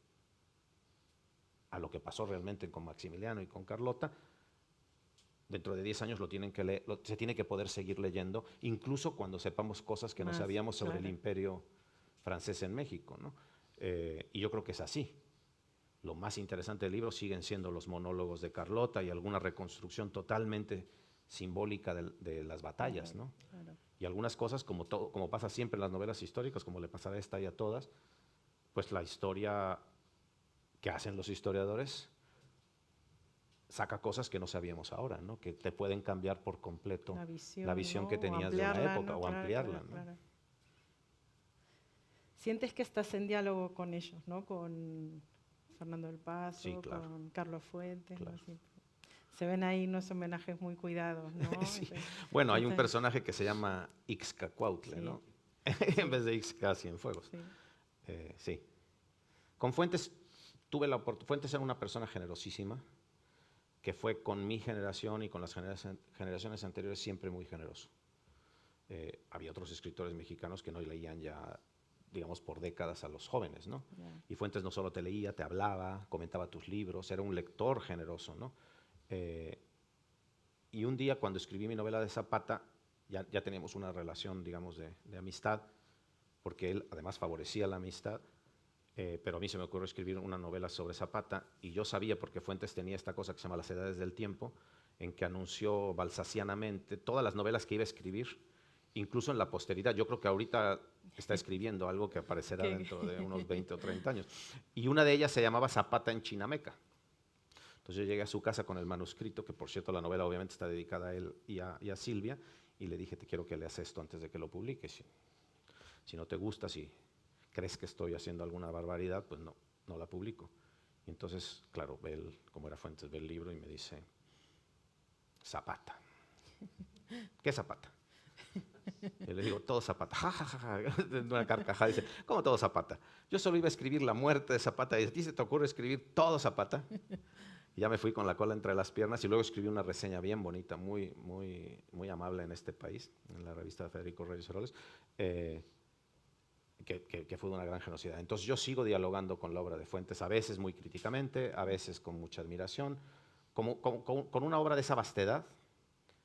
Speaker 3: a lo que pasó realmente con Maximiliano y con Carlota, dentro de 10 años se tiene que poder seguir leyendo, incluso cuando sepamos cosas que no sabíamos sobre el imperio francés en México, ¿no? Y yo creo que es así. Lo más interesante del libro siguen siendo los monólogos de Carlota y alguna reconstrucción totalmente simbólica de las batallas, ¿no? Claro. Y algunas cosas, como pasa siempre en las novelas históricas, como le pasará a esta y a todas, pues la historia que hacen los historiadores saca cosas que no sabíamos ahora, ¿no? Que te pueden cambiar por completo la visión, ¿no? que tenías de una época, ¿no? O ampliarla, ¿no? Claro.
Speaker 2: Sientes que estás en diálogo con ellos, ¿no? Con Fernando del Paso, sí, claro. Con Carlos Fuentes, claro. ¿No? Se ven ahí unos homenajes muy cuidados, ¿no?
Speaker 3: Sí. Bueno, hay un personaje que se llama Ixcacuautle, sí. ¿No? En vez de Ixca Cienfuegos. Sí. Sí. Con Fuentes tuve la oportunidad. Fuentes era una persona generosísima, que fue con mi generación y con las generaciones anteriores siempre muy generoso. Había otros escritores mexicanos que no leían ya, digamos, por décadas a los jóvenes, ¿no? Yeah. Y Fuentes no solo te leía, te hablaba, comentaba tus libros, era un lector generoso, ¿no? Y un día, cuando escribí mi novela de Zapata, ya teníamos una relación, digamos, de amistad, porque él además favorecía la amistad, pero a mí se me ocurrió escribir una novela sobre Zapata, y yo sabía, porque Fuentes tenía esta cosa que se llama Las Edades del Tiempo, en que anunció balsacianamente todas las novelas que iba a escribir, incluso en la posteridad. Yo creo que ahorita está escribiendo algo que aparecerá dentro de unos 20 o 30 años. Y una de ellas se llamaba Zapata en Chinameca. Entonces yo llegué a su casa con el manuscrito, que por cierto la novela obviamente está dedicada a él y a Silvia, y le dije: te quiero que leas esto antes de que lo publiques. Si no te gusta, si crees que estoy haciendo alguna barbaridad, pues no la publico. Y entonces, claro, como era Fuentes, ve el libro y me dice: Zapata. ¿Qué Zapata? Y le digo: todo Zapata. Ja, ja, ja, ja. Una carcajada. Dice: ¿cómo todo Zapata? Yo solo iba a escribir la muerte de Zapata, y a ti se te ocurre escribir todo Zapata. Y ya me fui con la cola entre las piernas, y luego escribí una reseña bien bonita, muy, muy, muy amable en este país, en la revista de Federico Reyes Heroles, que fue de una gran generosidad. Entonces yo sigo dialogando con la obra de Fuentes, a veces muy críticamente, a veces con mucha admiración. Con una obra de esa vastedad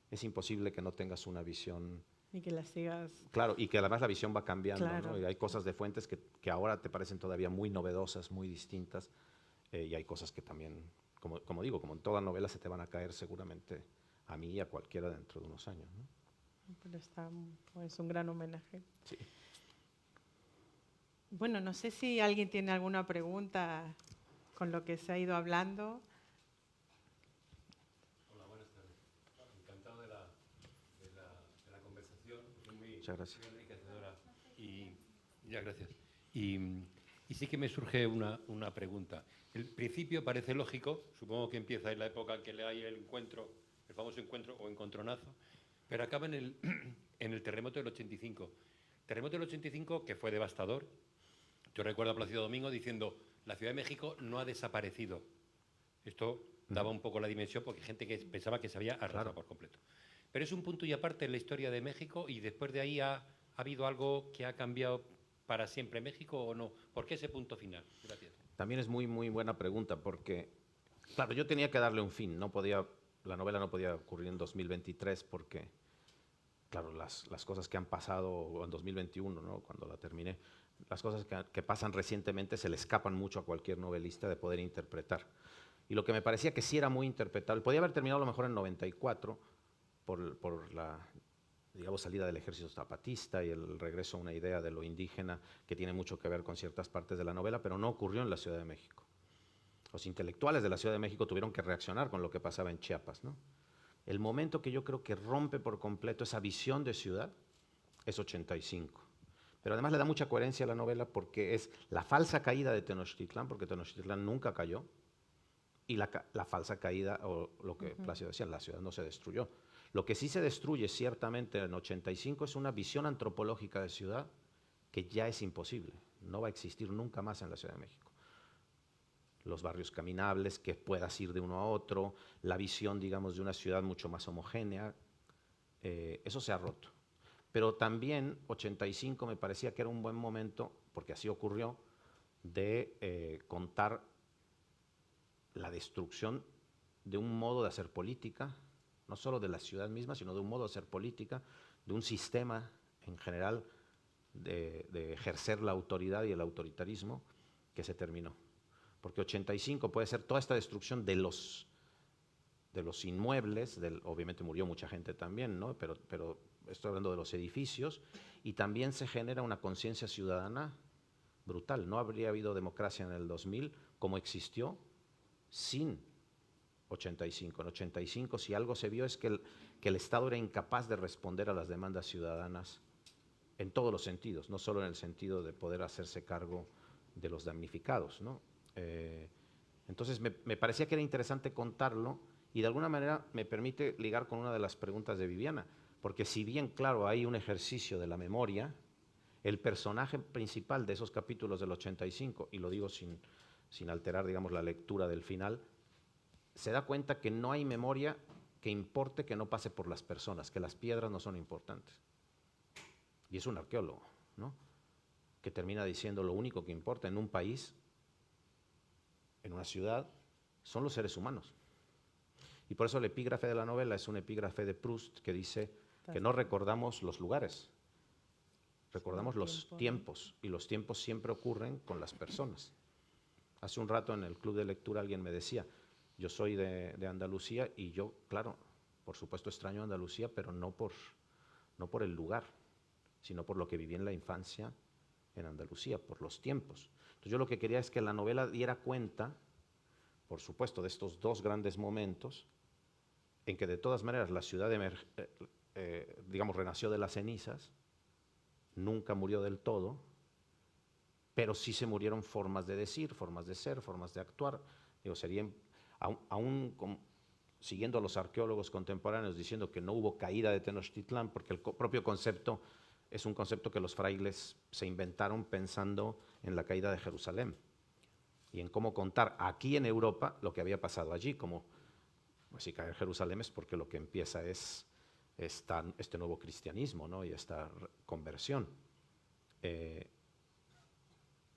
Speaker 3: es imposible que no tengas una visión.
Speaker 2: Y que la sigas.
Speaker 3: Claro, y que además la visión va cambiando,
Speaker 2: claro.
Speaker 3: ¿no? Y hay cosas de Fuentes que ahora te parecen todavía muy novedosas, muy distintas, y hay cosas que también, como digo, como en toda novela, se te van a caer seguramente a mí y a cualquiera dentro de unos años, ¿no?
Speaker 2: Pero es un gran homenaje.
Speaker 3: Sí.
Speaker 2: Bueno, no sé si alguien tiene alguna pregunta con lo que se ha ido hablando.
Speaker 4: Hola, buenas tardes. Encantado de la conversación.
Speaker 3: Muchas gracias.
Speaker 4: Muy enriquecedora. Ya, gracias. Y sí que me surge una pregunta. El principio parece lógico, supongo que empieza en la época en que hay el famoso encuentro o encontronazo, pero acaba en el terremoto del 85. Terremoto del 85 que fue devastador. Yo recuerdo a Plácido Domingo diciendo: la Ciudad de México no ha desaparecido. Esto daba un poco la dimensión, porque hay gente que pensaba que se había arrasado por completo. pero es un punto y aparte en la historia de México, y después de ahí ha habido algo que ha cambiado para siempre México o no. ¿Por qué ese punto final? Gracias.
Speaker 3: También es muy, muy buena pregunta porque, claro, yo tenía que darle un fin. La novela no podía ocurrir en 2023 porque, claro, las cosas que han pasado en 2021, ¿no? Cuando la terminé, las cosas que pasan recientemente se le escapan mucho a cualquier novelista de poder interpretar. Y lo que me parecía que sí era muy interpretable, podía haber terminado a lo mejor en 94 por la, digamos, salida del ejército zapatista y el regreso a una idea de lo indígena que tiene mucho que ver con ciertas partes de la novela, pero no ocurrió en la Ciudad de México. Los intelectuales de la Ciudad de México tuvieron que reaccionar con lo que pasaba en Chiapas, ¿no? El momento que yo creo que rompe por completo esa visión de ciudad es 85. Pero además le da mucha coherencia a la novela porque es la falsa caída de Tenochtitlán, porque Tenochtitlán nunca cayó, y la falsa caída, o lo que Plácido decía, la ciudad no se destruyó. Lo que sí se destruye ciertamente en 85 es una visión antropológica de ciudad que ya es imposible, no va a existir nunca más en la Ciudad de México. Los barrios caminables, que puedas ir de uno a otro, la visión, digamos, de una ciudad mucho más homogénea, eso se ha roto. Pero también 85 me parecía que era un buen momento, porque así ocurrió, de contar la destrucción de un modo de hacer política, no solo de la ciudad misma, sino de un modo de hacer política, de un sistema en general de ejercer la autoridad y el autoritarismo que se terminó. Porque 85 puede ser toda esta destrucción de los inmuebles, obviamente murió mucha gente también, ¿no? pero estoy hablando de los edificios, y también se genera una conciencia ciudadana brutal. No habría habido democracia en el 2000 como existió sin 85. En 85, si algo se vio es que el Estado era incapaz de responder a las demandas ciudadanas en todos los sentidos, no solo en el sentido de poder hacerse cargo de los damnificados, ¿no? Entonces me parecía que era interesante contarlo y de alguna manera me permite ligar con una de las preguntas de Viviana, porque si bien, claro, hay un ejercicio de la memoria, el personaje principal de esos capítulos del 85, y lo digo sin alterar, digamos, la lectura del final, se da cuenta que no hay memoria que importe que no pase por las personas, que las piedras no son importantes. Y es un arqueólogo, ¿no? Que termina diciendo lo único que importa en un país, en una ciudad, son los seres humanos. Y por eso el epígrafe de la novela es un epígrafe de Proust que dice que no recordamos los lugares, recordamos los tiempos, y los tiempos siempre ocurren con las personas. Hace un rato en el club de lectura alguien me decía, yo soy de Andalucía y yo, claro, por supuesto extraño Andalucía, pero no por el lugar, sino por lo que viví en la infancia en Andalucía, por los tiempos. Entonces yo lo que quería es que la novela diera cuenta, por supuesto, de estos dos grandes momentos, en que de todas maneras la ciudad, digamos, renació de las cenizas, nunca murió del todo, pero sí se murieron formas de decir, formas de ser, formas de actuar. Digo, sería, siguiendo a los arqueólogos contemporáneos diciendo que no hubo caída de Tenochtitlán, porque el propio concepto es un concepto que los frailes se inventaron pensando en la caída de Jerusalén y en cómo contar aquí en Europa lo que había pasado allí, como pues, si cae Jerusalén es porque lo que empieza es este nuevo cristianismo, ¿no? Y esta conversión.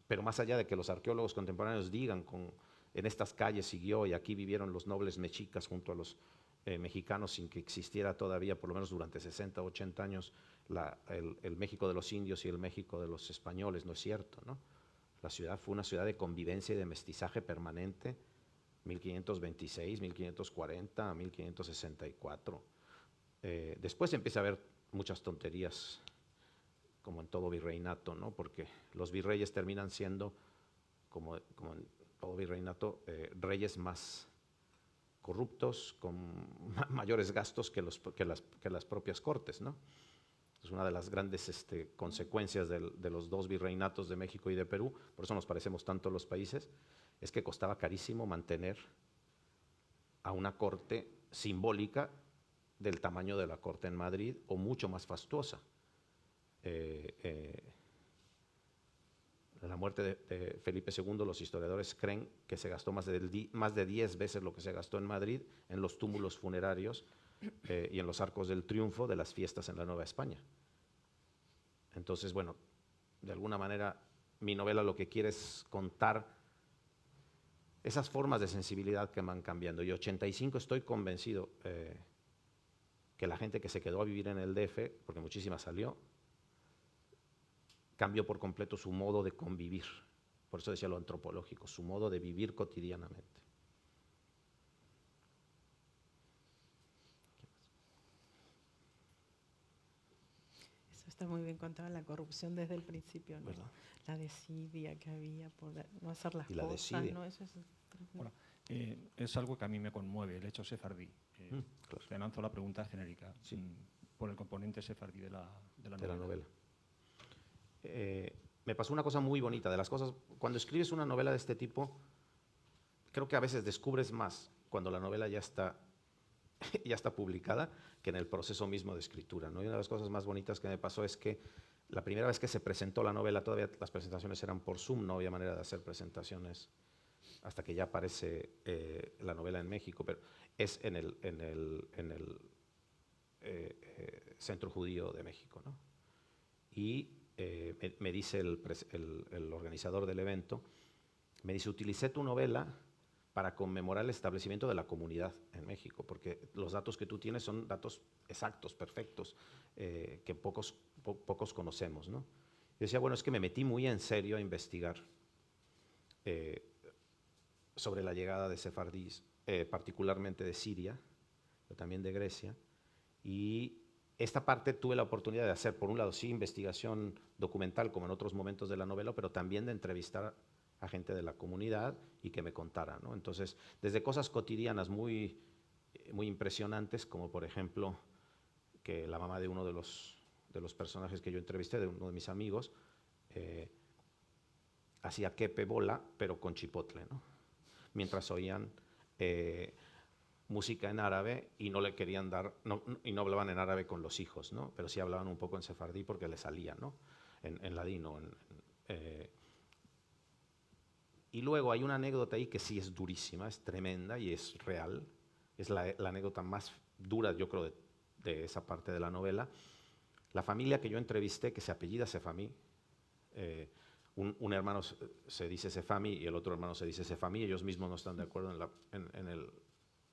Speaker 3: Pero más allá de que los arqueólogos contemporáneos digan en estas calles siguió y aquí vivieron los nobles mexicas junto a los mexicanos sin que existiera todavía, por lo menos durante 60 o 80 años, el México de los indios y el México de los españoles, no es cierto, ¿no? La ciudad fue una ciudad de convivencia y de mestizaje permanente, 1526, 1540, 1564. Después empieza a haber muchas tonterías, como en todo virreinato, ¿no? Porque los virreyes terminan siendo, como en todo virreinato, reyes más corruptos, con mayores gastos que las propias cortes, ¿no? Es una de las grandes consecuencias de los dos virreinatos de México y de Perú, por eso nos parecemos tanto los países, es que costaba carísimo mantener a una corte simbólica del tamaño de la corte en Madrid o mucho más fastuosa. La muerte de Felipe II, los historiadores creen que se gastó más de 10 veces lo que se gastó en Madrid en los túmulos funerarios y en los Arcos del Triunfo de las fiestas en la Nueva España. Entonces, bueno, de alguna manera mi novela lo que quiere es contar esas formas de sensibilidad que van cambiando. Y 85 estoy convencido que la gente que se quedó a vivir en el DF, porque muchísima salió, cambió por completo su modo de convivir. Por eso decía lo antropológico, su modo de vivir cotidianamente.
Speaker 2: Eso está muy bien contado, la corrupción desde el principio, ¿no?
Speaker 3: ¿Verdad?
Speaker 2: La desidia que había por no hacer las
Speaker 3: Y la
Speaker 2: cosas,
Speaker 3: desidia.
Speaker 2: ¿no? Eso es,
Speaker 5: Bueno, es algo que a mí me conmueve, el hecho sefardí.
Speaker 3: Claro.
Speaker 5: Te lanzo la pregunta genérica,
Speaker 3: Sí.
Speaker 5: por el componente sefardí de la novela.
Speaker 3: Me pasó una cosa muy bonita, de las cosas, cuando escribes una novela de este tipo, creo que a veces descubres más cuando la novela ya está publicada que en el proceso mismo de escritura, ¿no? Y una de las cosas más bonitas que me pasó es que la primera vez que se presentó la novela, todavía las presentaciones eran por Zoom, no había manera de hacer presentaciones hasta que ya aparece la novela en México, pero es en el Centro Judío de México, ¿no? Y me dice el organizador del evento, me dice, utilicé tu novela para conmemorar el establecimiento de la comunidad en México, porque los datos que tú tienes son datos exactos, perfectos, que pocos conocemos, ¿no? Yo decía, bueno, es que me metí muy en serio a investigar sobre la llegada de sefardíes, particularmente de Siria, pero también de Grecia, y esta parte tuve la oportunidad de hacer, por un lado, sí, investigación documental, como en otros momentos de la novela, pero también de entrevistar a gente de la comunidad y que me contara, ¿no? Entonces, desde cosas cotidianas muy impresionantes, como por ejemplo, que la mamá de uno de los personajes que yo entrevisté, de uno de mis amigos, hacía kepe bola, pero con chipotle, ¿no? Mientras oían música en árabe y no le querían dar, y no hablaban en árabe con los hijos, ¿no? Pero sí hablaban un poco en sefardí porque le salía, ¿no? En ladino. Y luego hay una anécdota ahí que sí es durísima, es tremenda y es real. Es la anécdota más dura, yo creo, de esa parte de la novela. La familia que yo entrevisté, que se apellida Sefami, un hermano se dice Sefami y el otro hermano se dice Sefami, ellos mismos no están de acuerdo en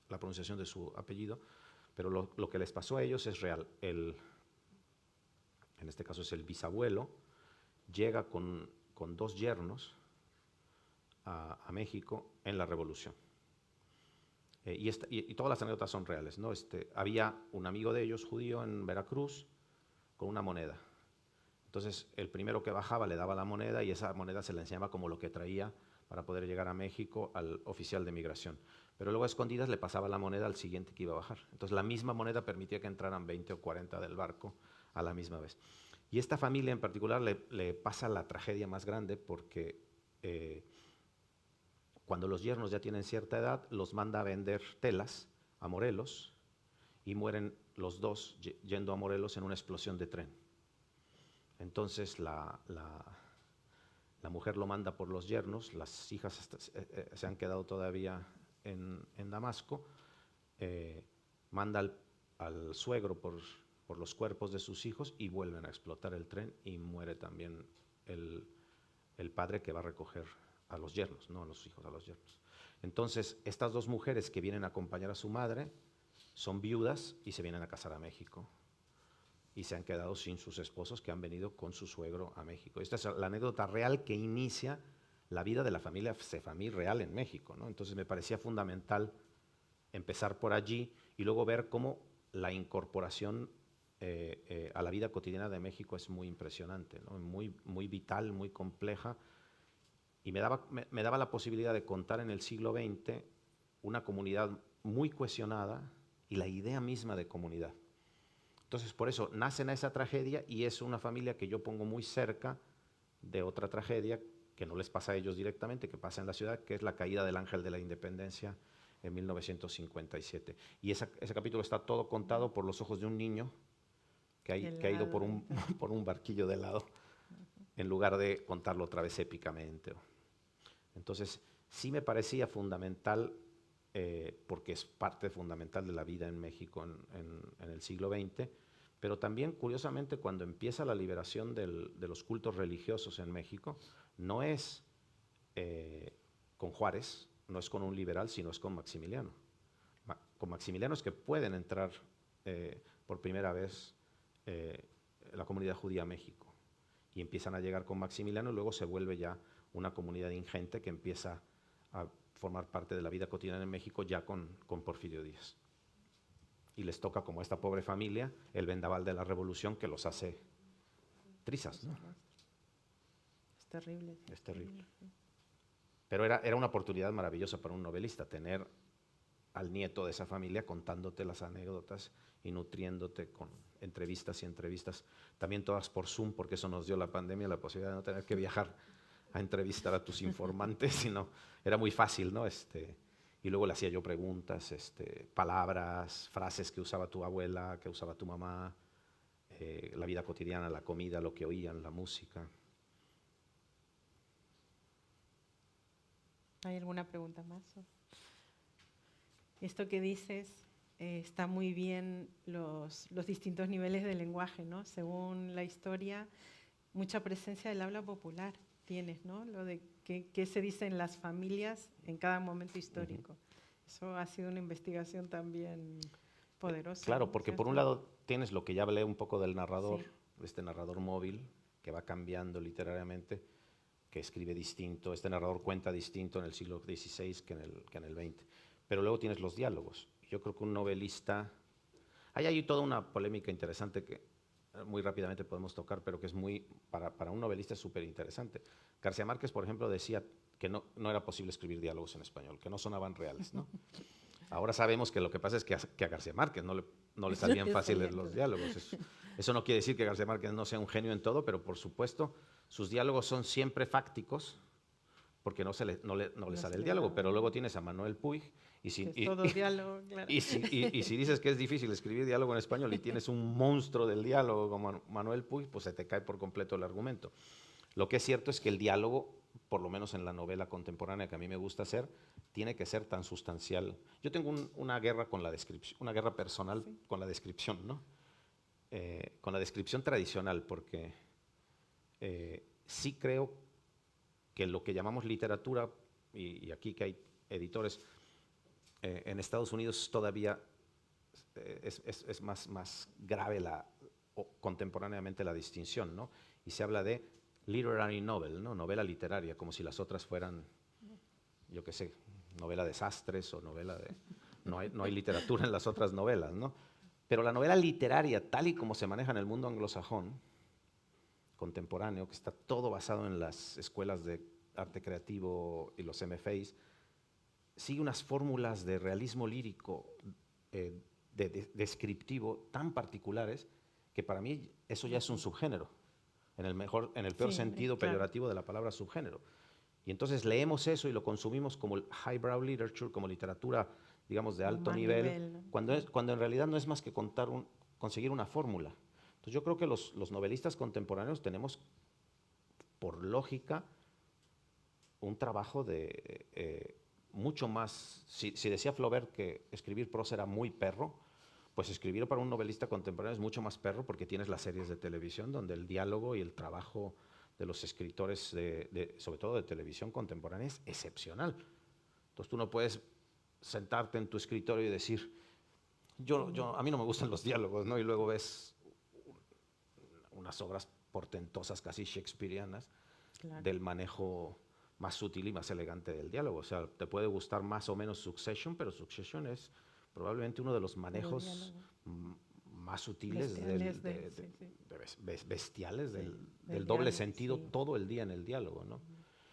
Speaker 3: la pronunciación de su apellido, pero lo que les pasó a ellos es real. En este caso es el bisabuelo, llega con 2 yernos a México en la Revolución. Y todas las anécdotas son reales, ¿no? Había un amigo de ellos, judío, en Veracruz, con una moneda. Entonces, el primero que bajaba le daba la moneda y esa moneda se le enseñaba como lo que traía para poder llegar a México al oficial de migración. Pero luego a escondidas le pasaba la moneda al siguiente que iba a bajar. Entonces, la misma moneda permitía que entraran 20 o 40 del barco a la misma vez. Y esta familia en particular le pasa la tragedia más grande porque cuando los yernos ya tienen cierta edad, los manda a vender telas a Morelos y mueren los 2 yendo a Morelos en una explosión de tren. Entonces la mujer lo manda por los yernos, las hijas se han quedado todavía en Damasco, manda al suegro por los cuerpos de sus hijos y vuelven a explotar el tren y muere también el padre que va a recoger a los yernos, no a los hijos, a los yernos. Entonces, estas 2 mujeres que vienen a acompañar a su madre son viudas y se vienen a casar a México. Y se han quedado sin sus esposos que han venido con su suegro a México. Esta es la anécdota real que inicia la vida de la familia Sefami real en México, ¿no? Entonces me parecía fundamental empezar por allí y luego ver cómo la incorporación a la vida cotidiana de México es muy impresionante, ¿no? Muy vital, muy compleja. Y me daba la posibilidad de contar en el siglo XX una comunidad muy cohesionada y la idea misma de comunidad. Entonces, por eso nacen a esa tragedia y es una familia que yo pongo muy cerca de otra tragedia que no les pasa a ellos directamente, que pasa en la ciudad, que es la caída del Ángel de la Independencia en 1957. Y ese capítulo está todo contado por los ojos de un niño que ha ido por un barquillo de helado, en lugar de contarlo otra vez épicamente. Entonces, sí me parecía fundamental porque es parte fundamental de la vida en México en el siglo XX, pero también, curiosamente, cuando empieza la liberación de los cultos religiosos en México, no es con Juárez, no es con un liberal, sino es con Maximiliano. Con Maximiliano es que pueden entrar por primera vez la comunidad judía a México, y empiezan a llegar con Maximiliano, y luego se vuelve ya una comunidad ingente que empieza a formar parte de la vida cotidiana en México ya con Porfirio Díaz. Y les toca, como a esta pobre familia, el vendaval de la revolución que los hace trizas, ¿no?
Speaker 2: Es terrible.
Speaker 3: Es terrible. Pero era una oportunidad maravillosa para un novelista, tener al nieto de esa familia contándote las anécdotas y nutriéndote con entrevistas y entrevistas, también todas por Zoom, porque eso nos dio la pandemia, la posibilidad de no tener que viajar a entrevistar a tus informantes, sino era muy fácil, ¿no? Y luego le hacía yo preguntas, palabras, frases que usaba tu abuela, que usaba tu mamá, la vida cotidiana, la comida, lo que oían, la música.
Speaker 2: ¿Hay alguna pregunta más? Esto que dices, está muy bien los distintos niveles de lenguaje, ¿no? Según la historia, mucha presencia del habla popular tienes, ¿no? Lo de qué se dice en las familias en cada momento histórico. Eso ha sido una investigación también poderosa.
Speaker 3: Claro,
Speaker 2: ¿no?
Speaker 3: porque por un lado tienes lo que ya hablé un poco del narrador, este narrador móvil que va cambiando literariamente, que escribe distinto, este narrador cuenta distinto en el siglo XVI que en el XX. Pero luego tienes los diálogos. Yo creo que un novelista... Hay ahí toda una polémica interesante que muy rápidamente podemos tocar, pero que es para un novelista es súper interesante. García Márquez, por ejemplo, decía que no era posible escribir diálogos en español, que no sonaban reales, ¿no? Ahora sabemos que lo que pasa es que a García Márquez no le salían fáciles los diálogos. Eso no quiere decir que García Márquez no sea un genio en todo, pero por supuesto sus diálogos son siempre fácticos, porque no le sale el diálogo. Pero luego tienes a Manuel Puig, y si dices que es difícil escribir diálogo en español y tienes un monstruo del diálogo como Manuel Puig, pues se te cae por completo el argumento. Lo que es cierto es que el diálogo, por lo menos en la novela contemporánea que a mí me gusta hacer, tiene que ser tan sustancial. Yo tengo una guerra con la descripción, una guerra personal con la descripción, ¿no? Con la descripción tradicional, porque sí creo que lo que llamamos literatura, y aquí que hay editores, en Estados Unidos todavía es más grave contemporáneamente la distinción, ¿no? Y se habla de literary novel, ¿no? Novela literaria, como si las otras fueran, yo qué sé, novela de sastres o novela de... No hay literatura en las otras novelas, ¿no? Pero la novela literaria, tal y como se maneja en el mundo anglosajón contemporáneo, que está todo basado en las escuelas de arte creativo y los MFAs, sigue unas fórmulas de realismo lírico, descriptivo, tan particulares, que para mí eso ya es un subgénero, en el peor sentido peyorativo de la palabra subgénero. Y entonces leemos eso y lo consumimos como highbrow literature, como literatura, digamos, de alto nivel, ¿no? cuando en realidad no es más que conseguir una fórmula. Entonces yo creo que los novelistas contemporáneos tenemos, por lógica, un trabajo de mucho más... Si decía Flaubert que escribir prosa era muy perro, pues escribir para un novelista contemporáneo es mucho más perro, porque tienes las series de televisión donde el diálogo y el trabajo de los escritores, sobre todo de televisión contemporánea, es excepcional. Entonces tú no puedes sentarte en tu escritorio y decir, a mí no me gustan los diálogos, ¿no? Y luego ves unas obras portentosas, casi shakespearianas, del manejo más sutil y más elegante del diálogo. O sea, te puede gustar más o menos Succession, pero Succession es probablemente uno de los manejos más sutiles, bestiales del doble sentido, todo el día en el diálogo, ¿no?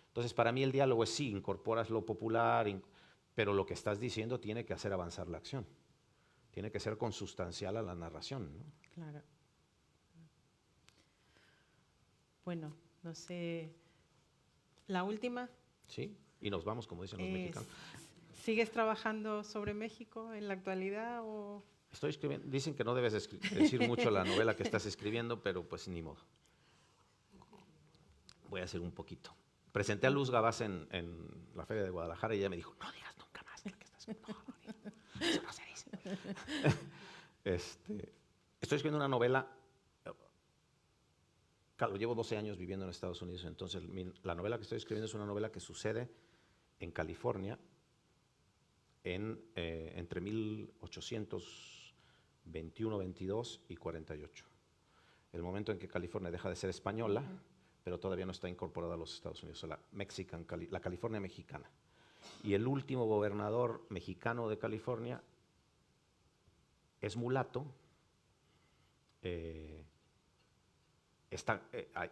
Speaker 3: Entonces, para mí el diálogo es sí, incorporas lo popular, pero lo que estás diciendo tiene que hacer avanzar la acción. Tiene que ser consustancial a la narración, ¿no?
Speaker 2: Claro. Bueno, no sé, ¿la última?
Speaker 3: Sí, y nos vamos, como dicen los mexicanos.
Speaker 2: ¿Sigues trabajando sobre México en la actualidad o...?
Speaker 3: Estoy escribiendo, dicen que no debes decir mucho la novela que estás escribiendo, pero pues ni modo. Voy a hacer un poquito. Presenté a Luz Gabás en la Feria de Guadalajara y ella me dijo, no digas nunca más lo que estás Eso no se dice. Estoy escribiendo una novela. Claro, llevo 12 años viviendo en Estados Unidos, entonces la novela que estoy escribiendo es una novela que sucede en California entre 1821, 22 y 48. El momento en que California deja de ser española, pero todavía no está incorporada a los Estados Unidos, la California mexicana. Y el último gobernador mexicano de California es mulato.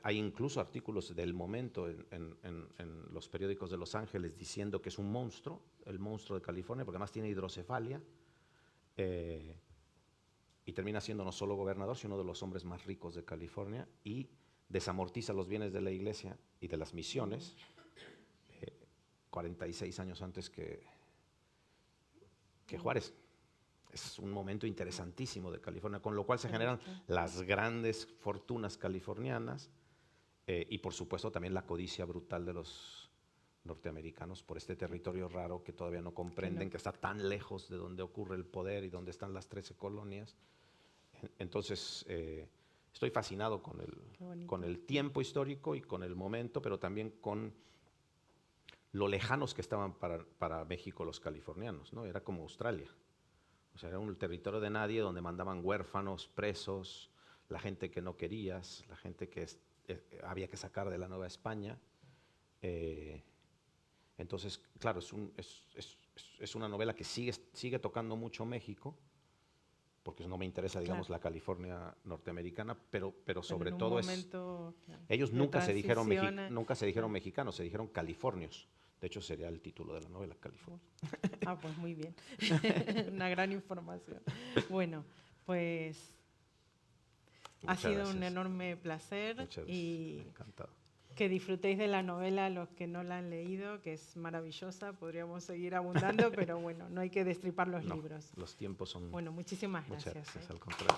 Speaker 3: Hay incluso artículos del momento en los periódicos de Los Ángeles diciendo que es un monstruo, el monstruo de California, porque además tiene hidrocefalia, y termina siendo no solo gobernador, sino uno de los hombres más ricos de California, y desamortiza los bienes de la iglesia y de las misiones 46 años antes que Juárez. Es un momento interesantísimo de California, con lo cual se generan las grandes fortunas californianas y por supuesto también la codicia brutal de los norteamericanos por este territorio raro que todavía no comprenden, que está tan lejos de donde ocurre el poder y donde están las 13 colonias. Entonces, estoy fascinado con el tiempo histórico y con el momento, pero también con lo lejanos que estaban para México los californianos, ¿no? Era como Australia. O sea, era un territorio de nadie donde mandaban huérfanos, presos, la gente que no querías, la gente que había que sacar de la Nueva España. Entonces, claro, es una novela que sigue tocando mucho México, porque no me interesa, digamos, la California norteamericana, pero sobre todo ellos nunca se dijeron mexicanos, se dijeron californios. De hecho, sería el título de la novela, California.
Speaker 2: Ah, pues muy bien. Una gran información. Bueno, pues ha sido un enorme placer y
Speaker 3: encantado.
Speaker 2: que disfrutéis de la novela los que no la han leído, que es maravillosa. Podríamos seguir abundando, pero bueno, no hay que destripar los libros.
Speaker 3: Los tiempos son...
Speaker 2: Bueno, muchísimas
Speaker 3: Muchas
Speaker 2: gracias.
Speaker 3: gracias, al contrario.